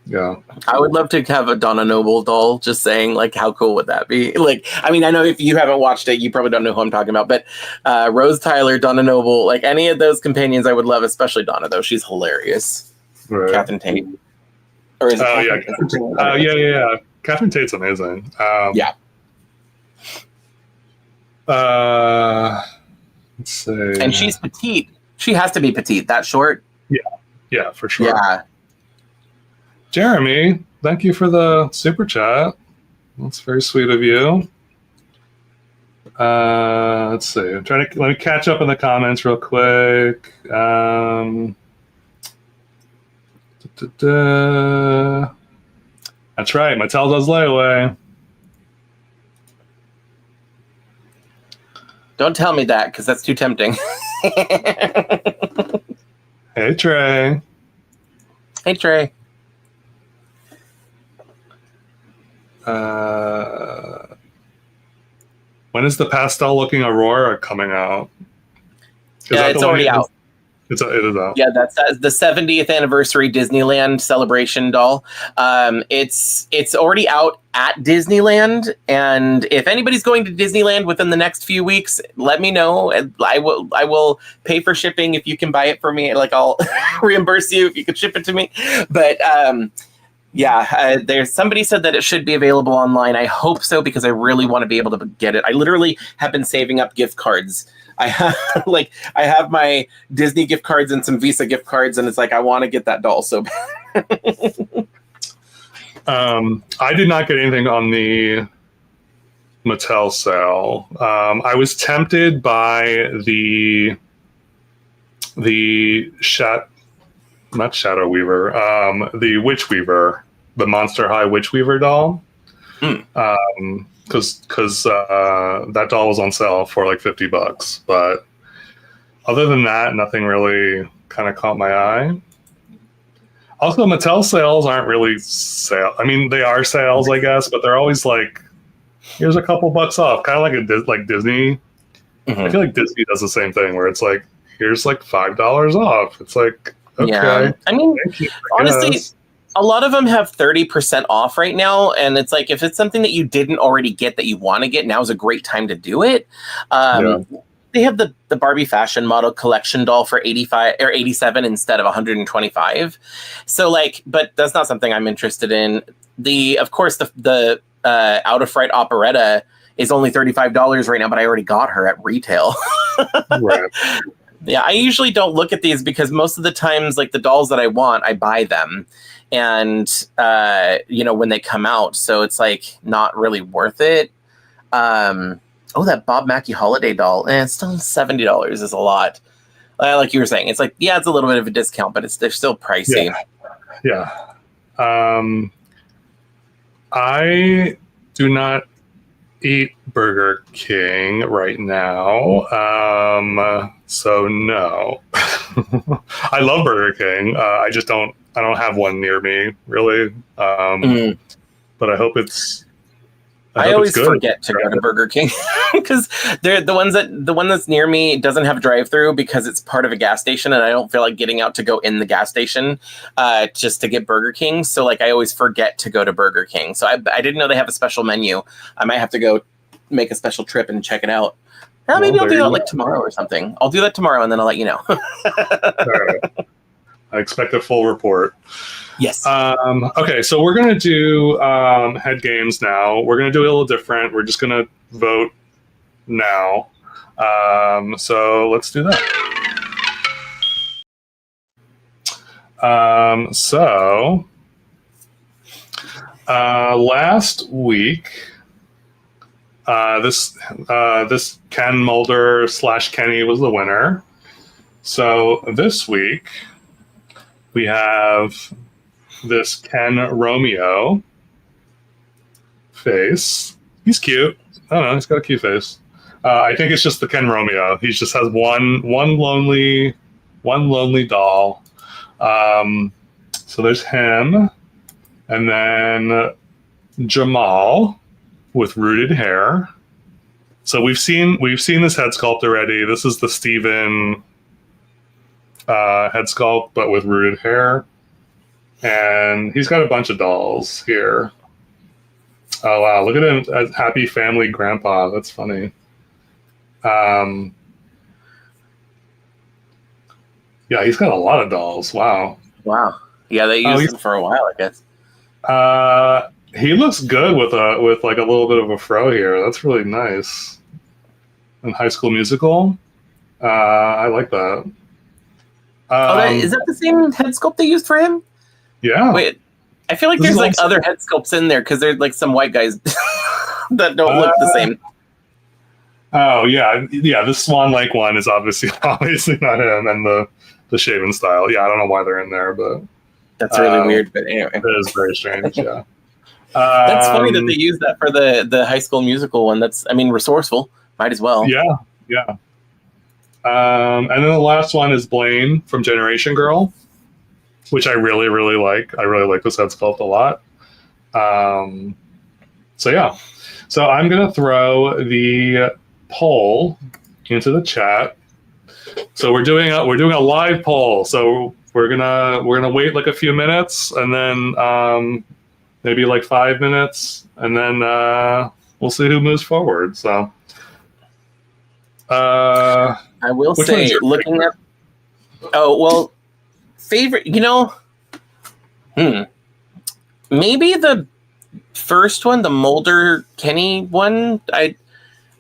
Yeah, I would love to have a Donna Noble doll. Just saying, like, how cool would that be? Like, I mean, I know if you haven't watched it, you probably don't know who I'm talking about, but Rose Tyler, Donna Noble, like any of those companions I would love, especially Donna, though. She's hilarious. right. Catherine Tate. Or is it yeah. Catherine Tate's amazing. Yeah. Let's see. And she's petite. She has to be petite. That short. Yeah, for sure. Yeah. Jeremy, thank you for the super chat. That's very sweet of you. Let's see. Let me catch up in the comments real quick. That's right. Mattel does layaway. Don't tell me that, because that's too tempting. Hey, Trey. Hey, Trey. When is the pastel looking Aurora coming out? Yeah, it's already out. It is out. Yeah, that's the 70th anniversary Disneyland celebration doll. It's already out at Disneyland, and if anybody's going to Disneyland within the next few weeks, let me know. I will pay for shipping if you can buy it for me. Like, I'll reimburse you if you could ship it to me. But there's somebody said that it should be available online. I hope so, because I really want to be able to get it. I literally have been saving up gift cards. I have my Disney gift cards and some Visa gift cards, and it's like, I want to get that doll so bad. I did not get anything on the Mattel sale. I was tempted by the not Shadow Weaver, the Witch Weaver, the Monster High Witch Weaver doll. Because that doll was on sale for like $50, but other than that, nothing really kind of caught my eye. Also, Mattel sales aren't really sale. I mean, they are sales, I guess, but they're always like, here's a couple bucks off, kind of like Disney. Mm-hmm. I feel like Disney does the same thing, where it's like, here's like $5 off. It's like, okay. Yeah. I mean, honestly, guess. A lot of them have 30% off right now, and it's like, if it's something that you didn't already get that you want to get, now is a great time to do it. They have the Barbie fashion model collection doll for 85 or 87 instead of 125. So like, but that's not something I'm interested in. Of course the Out of Fright operetta is only $35 right now, but I already got her at retail. Right. Yeah, I usually don't look at these, because most of the times, like, the dolls that I want, I buy them, and when they come out, so it's like not really worth it. That Bob Mackie holiday doll, it's still $70 is a lot. Like you were saying, it's like, yeah, it's a little bit of a discount, but they're still pricey. Yeah. I do not eat Burger King right now, so no. I love Burger King. I don't have one near me, really. But I hope it's I hope always it's good. forget to go to Burger King because they're the one that's near me doesn't have a drive-through because it's part of a gas station, and I don't feel like getting out to go in the gas station just to get Burger King. So like I always forget to go to Burger King. So I didn't know they have a special menu. I might have to go make a special trip and check it out. Maybe I'll do that like tomorrow or something. I'll do that tomorrow and then I'll let you know. All right. I expect a full report. Yes. Okay, so we're going to do head games now. We're going to do it a little different. We're just going to vote now. So let's do that. Last week, this Ken Mulder / Kenny was the winner. So this week, we have this Ken Romeo face. He's cute. I don't know. He's got a cute face. I think it's just the Ken Romeo. He just has one lonely doll. So there's him, and then Jamal with rooted hair. So we've seen this head sculpt already. This is the Steven head sculpt, but with rooted hair. And he's got a bunch of dolls here. Oh, wow. Look at him as happy family grandpa. That's funny. Yeah, he's got a lot of dolls. Wow. Wow. Yeah, they used him for a while, I guess. He looks good with like a little bit of a fro here. That's really nice. In High School Musical. I like that. Is that the same head sculpt they used for him? Yeah. Wait, I feel like there's like other head sculpts in there because there's like some white guys that don't look the same. Oh yeah. This Swan Lake one is obviously not him, and the shaven style. Yeah, I don't know why they're in there, but that's really weird. But anyway, it is very strange. Yeah. That's funny that they use that for the High School Musical one. That's, I mean, resourceful. Might as well. Yeah. And then the last one is Blaine from Generation Girl, which I really, really like. I really like this head sculpt a lot. So yeah. So I'm gonna throw the poll into the chat. So we're doing a live poll. So we're gonna wait like a few minutes, and then maybe like 5 minutes, and then we'll see who moves forward. So I will say, looking at favorite, maybe the first one, the Mulder Kenny one.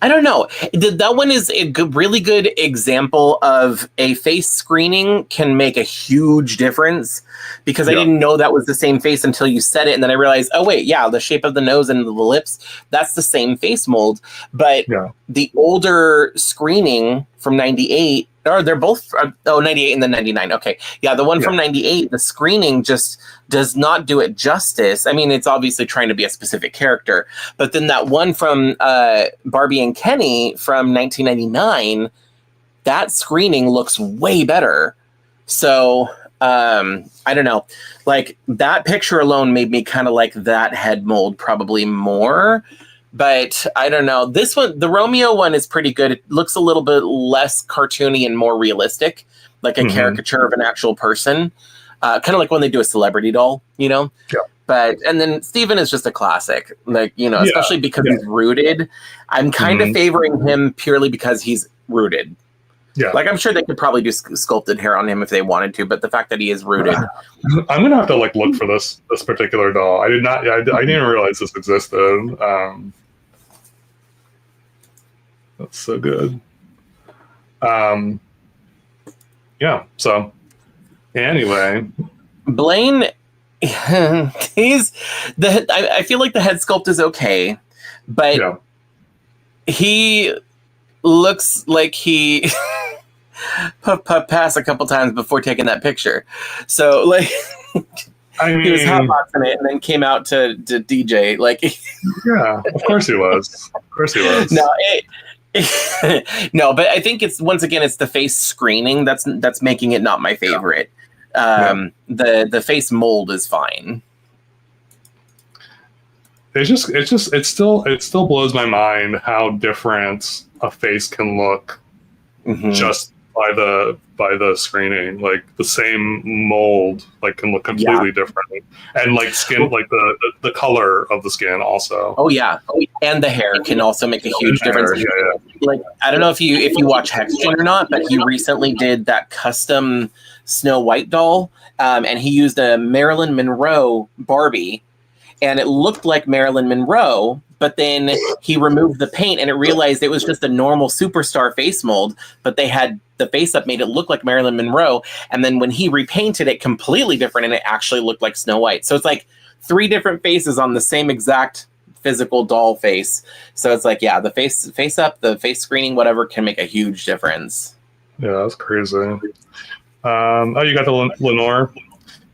I don't know. That one is a really good example of a face screening can make a huge difference, because I didn't know that was the same face until you said it. And then I realized, oh, wait, yeah, the shape of the nose and the lips, that's the same face mold. But the older screening from 98, or they're both, 98 and then 99. Okay. Yeah, the one from 98, the screening just does not do it justice. I mean, it's obviously trying to be a specific character. But then that one from Barbie and Kenny from 1999, that screening looks way better. So I don't know. Like, that picture alone made me kind of like that head mold probably more. But I don't know. This one, the Romeo one, is pretty good. It looks a little bit less cartoony and more realistic, like a caricature of an actual person. Kind of like when they do a celebrity doll, Yeah. But, and then Steven is just a classic, like, especially because he's rooted. I'm kind of favoring him purely because he's rooted. Yeah. Like, I'm sure they could probably do sculpted hair on him if they wanted to, but the fact that he is rooted. I'm going to have to look for this particular doll. I didn't even realize this existed. That's so good. Yeah. So anyway, Blaine, I feel like the head sculpt is okay, but he looks like he passed a couple times before taking that picture. So like, he was hotboxing it and then came out to DJ. Like, yeah, of course he was. Of course he was. No, no, but I think it's, once again, it's the face screening that's making it not my favorite. The face mold is fine. it still blows my mind how different a face can look just by the screening. Like the same mold like can look completely different, and like skin, like the color of the skin also. Oh yeah, and the hair can also make a huge difference. Like I don't know if you watch Hexgen or not, but he recently did that custom Snow White doll, and he used a Marilyn Monroe Barbie, and it looked like Marilyn Monroe. But then he removed the paint and it realized it was just a normal superstar face mold, but they had the face up made it look like Marilyn Monroe. And then when he repainted it completely different and it actually looked like Snow White. So it's like 3 different faces on the same exact physical doll face. So it's like, yeah, the face up, the face screening, whatever can make a huge difference. Yeah, that's crazy. You got the Lenore.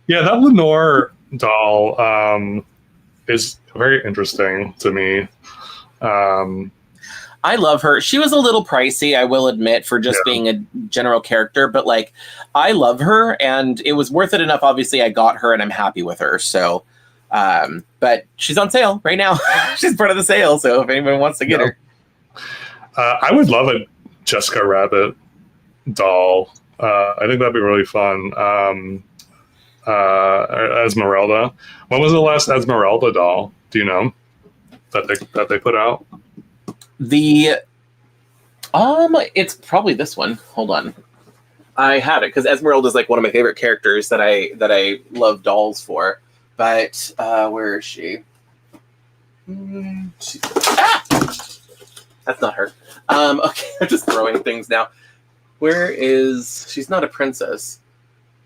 Yeah, that Lenore doll is very interesting to me. I love her. She was a little pricey, I will admit, for just being a general character, but like I love her and it was worth it enough. Obviously, I got her and I'm happy with her. So, but she's on sale right now. She's part of the sale. So if anyone wants to get her. I would love a Jessica Rabbit doll. I think that'd be really fun. Esmeralda. When was the last Esmeralda doll? Do you know that they put out? It's probably this one. Hold on, I had it because Esmeralda is like one of my favorite characters that I love dolls for. But where is she? That's not her. Okay, I'm just throwing things now. Where is she's not a princess?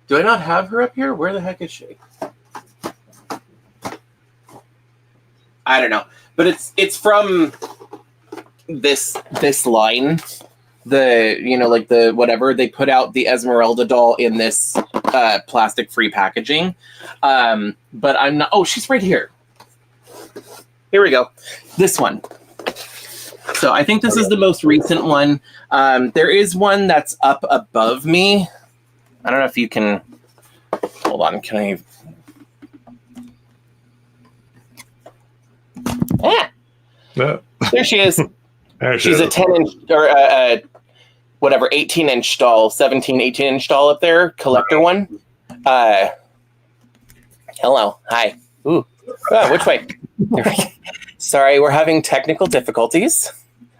Do I not have her up here? Where the heck is she? I don't know, but it's from this line. Like the whatever they put out the Esmeralda doll in this plastic free packaging. But I'm not. Oh, she's right here. Here we go. This one. So I think this is the most recent one. There is one that's up above me. I don't know if you can. Hold on. Can I? Yeah. No. There she is. There She's a 10-inch or 18-inch doll, 18-inch doll up there, collector one. Hello. Hi. Ooh. Which way? Sorry, we're having technical difficulties.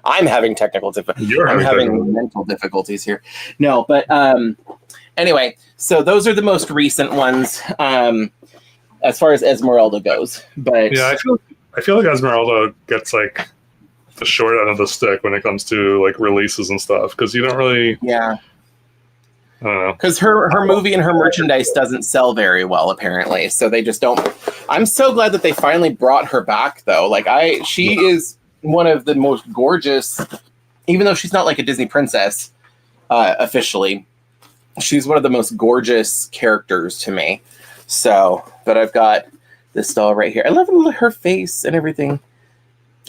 I'm having technical difficulties. I'm having mental difficulties here. No, but anyway, so those are the most recent ones as far as Esmeralda goes. But yeah, I feel like Esmeralda gets like the short end of the stick when it comes to like releases and stuff because you don't really. Yeah. I don't know. Because her movie and her merchandise doesn't sell very well, apparently. So they just don't. I'm so glad that they finally brought her back, though. Like she is one of the most gorgeous, even though she's not like a Disney princess officially. She's one of the most gorgeous characters to me. So, but I've got this doll right here. I love her face and everything.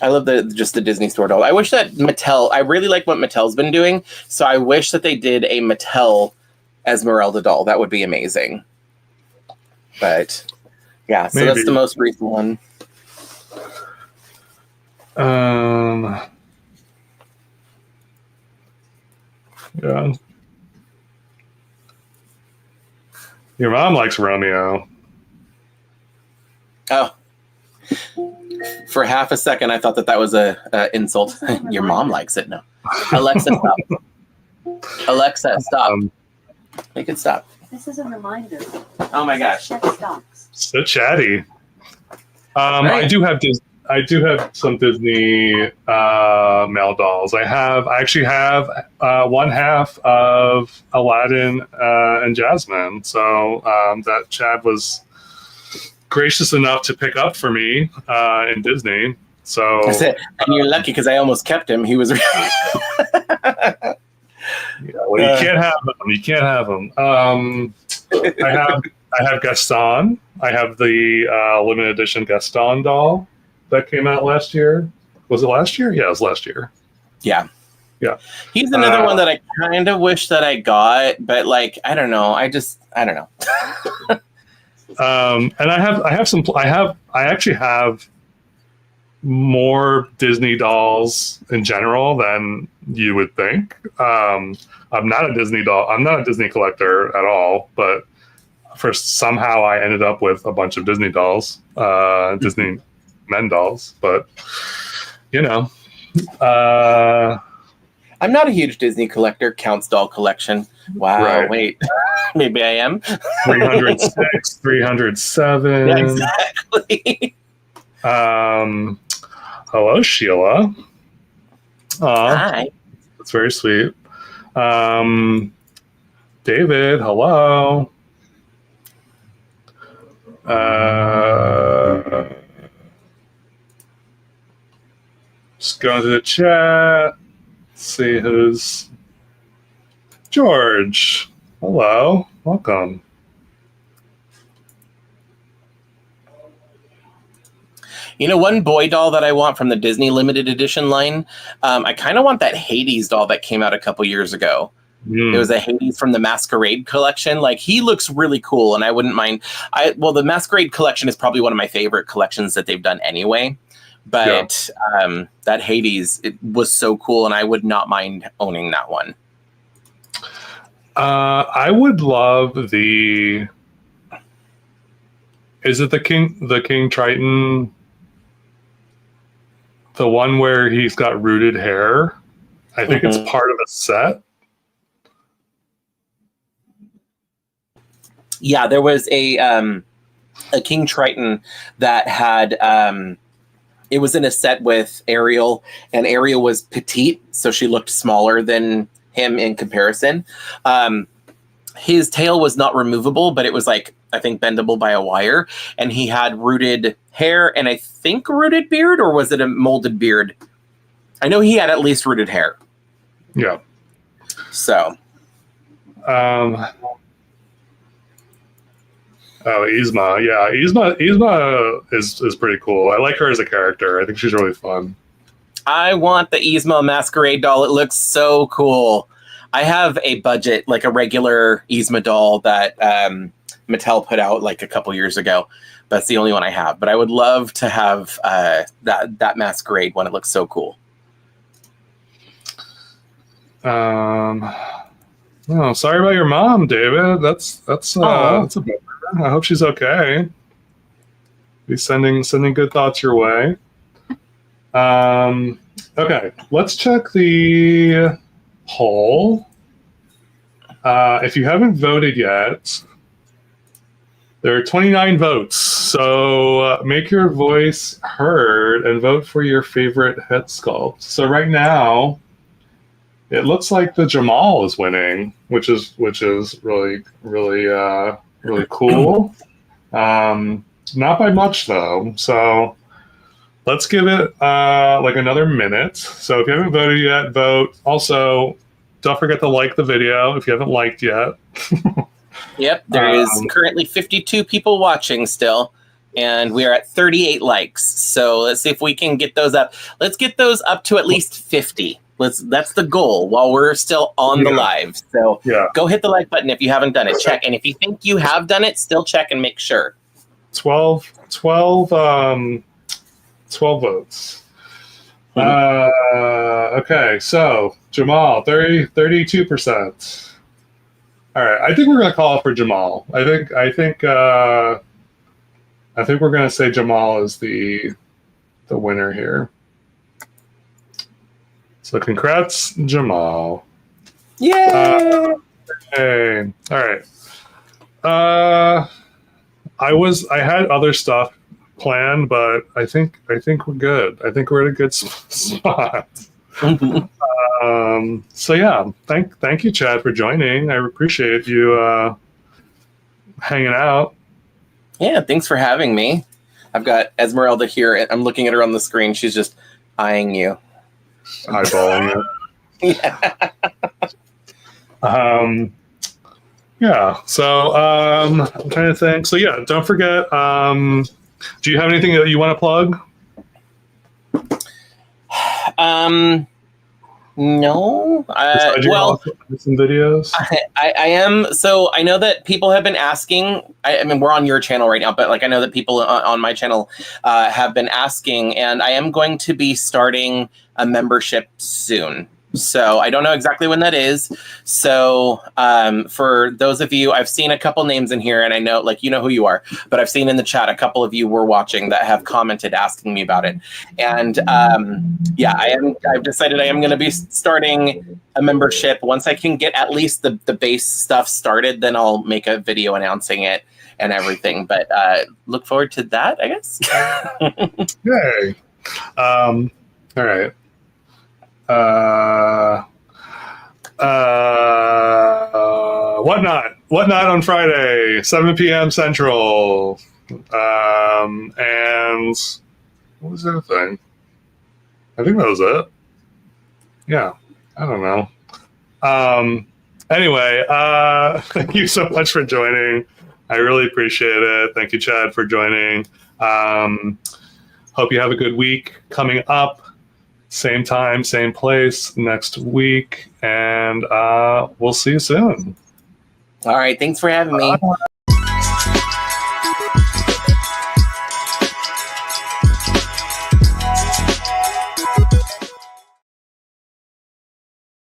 I love the Disney Store doll. I wish that Mattel. I really like what Mattel's been doing. So I wish that they did a Mattel Esmeralda doll. That would be amazing. But yeah, so that's the most recent one. Yeah. Your mom likes Romeo. Oh. For half a second, I thought that was a insult. Your mom likes it. No. Alexa, stop. Alexa, stop. Make it stop. This is a reminder. Oh my gosh. Check stocks. So chatty. Right. I do have some Disney male dolls. I actually have one half of Aladdin and Jasmine. So that Chad was gracious enough to pick up for me in Disney. So That's it. And you're lucky because I almost kept him. He was. Yeah, well, you can't have them. You can't have them. I have Gaston. I have the limited edition Gaston doll that came out last year. Was it last year? Yeah, it was last year. Yeah. Yeah. He's another one that I kind of wish that I got, but like I don't know. I don't know. And I actually have more Disney dolls in general than you would think. I'm not a Disney doll. I'm not a Disney collector at all, but somehow I ended up with a bunch of Disney dolls, Disney men dolls. But you know, I'm not a huge Disney collector. Counts doll collection. Wow. Right. Wait. Maybe I am. 306, 307. Yeah, exactly. Hello, Sheila. Hi. That's very sweet. David, hello. Just going to the chat. See who's George. Hello. Welcome. You know, one boy doll that I want from the Disney limited edition line, I kind of want that Hades doll that came out a couple years ago. It was a Hades from the Masquerade collection. Like, he looks really cool, and I wouldn't mind. Well, the Masquerade collection is probably one of my favorite collections that they've done anyway. But that Hades, it was so cool, and I would not mind owning that one. I would love the. Is it the King Triton? The one where he's got rooted hair. I think it's part of a set. Yeah, there was a King Triton that had it was in a set with Ariel, and Ariel was petite, so she looked smaller than him in comparison. His tail was not removable, but it was like, I think, bendable by a wire, and he had rooted hair and I think rooted beard, or was it a molded beard? I know he had at least rooted hair. Yeah. So. Oh, Yzma. Yeah, Yzma is pretty cool. I like her as a character. I think she's really fun. I want the Yzma Masquerade doll. It looks so cool. I have a budget, like a regular Yzma doll that Mattel put out like a couple years ago. That's the only one I have. But I would love to have that Masquerade one. It looks so cool. Oh, sorry about your mom, David. That's a bummer. I hope she's okay. Be sending good thoughts your way. Okay, let's check the poll. If you haven't voted yet, there are 29 votes. So make your voice heard and vote for your favorite head sculpt. So right now, it looks like the Jamal is winning, which is really cool. Not by much though. So let's give it like another minute. So if you haven't voted yet, vote. Also, don't forget to like the video if you haven't liked yet. Yep, there is currently 52 people watching still, and we are at 38 likes. So let's see if we can get those up. Let's get those up to at least 50. That's the goal while we're still on the live. So go hit the like button if you haven't done it. Check. And if you think you have done it, still check and make sure. 12 votes. Okay, so Jamal, 32%. All right, I think we're gonna call it for Jamal. I think we're gonna say Jamal is the winner here. So congrats, Jamal. Yay! Hey, all right. I had other stuff planned, but I think we're good. I think we're at a good spot. So yeah, thank you, Chad, for joining. I appreciate you hanging out. Yeah, thanks for having me. I've got Esmeralda here, and I'm looking at her on the screen. She's just eyeing you. Eyeballing it. Yeah. So I'm trying to think. So yeah, don't forget. Do you have anything that you want to plug? No. Besides your Well, awesome videos? I am. So I know that people have been asking. I mean, we're on your channel right now, but like I know that people on my channel have been asking, and I am going to be starting a membership soon. So I don't know exactly when that is. So for those of you, I've seen a couple names in here, and I know, like, you know who you are, but I've seen in the chat a couple of you were watching that have commented asking me about it. And yeah, I've decided I am going to be starting a membership. Once I can get at least the base stuff started, then I'll make a video announcing it and everything. But look forward to that, I guess. Yay. All right. Whatnot on Friday, 7 p.m. Central. And what was the other thing? I think that was it. Yeah, I don't know. Anyway, thank you so much for joining. I really appreciate it. Thank you, Chad, for joining. Hope you have a good week coming up. Same time, same place next week. And we'll see you soon. All right. Thanks for having me.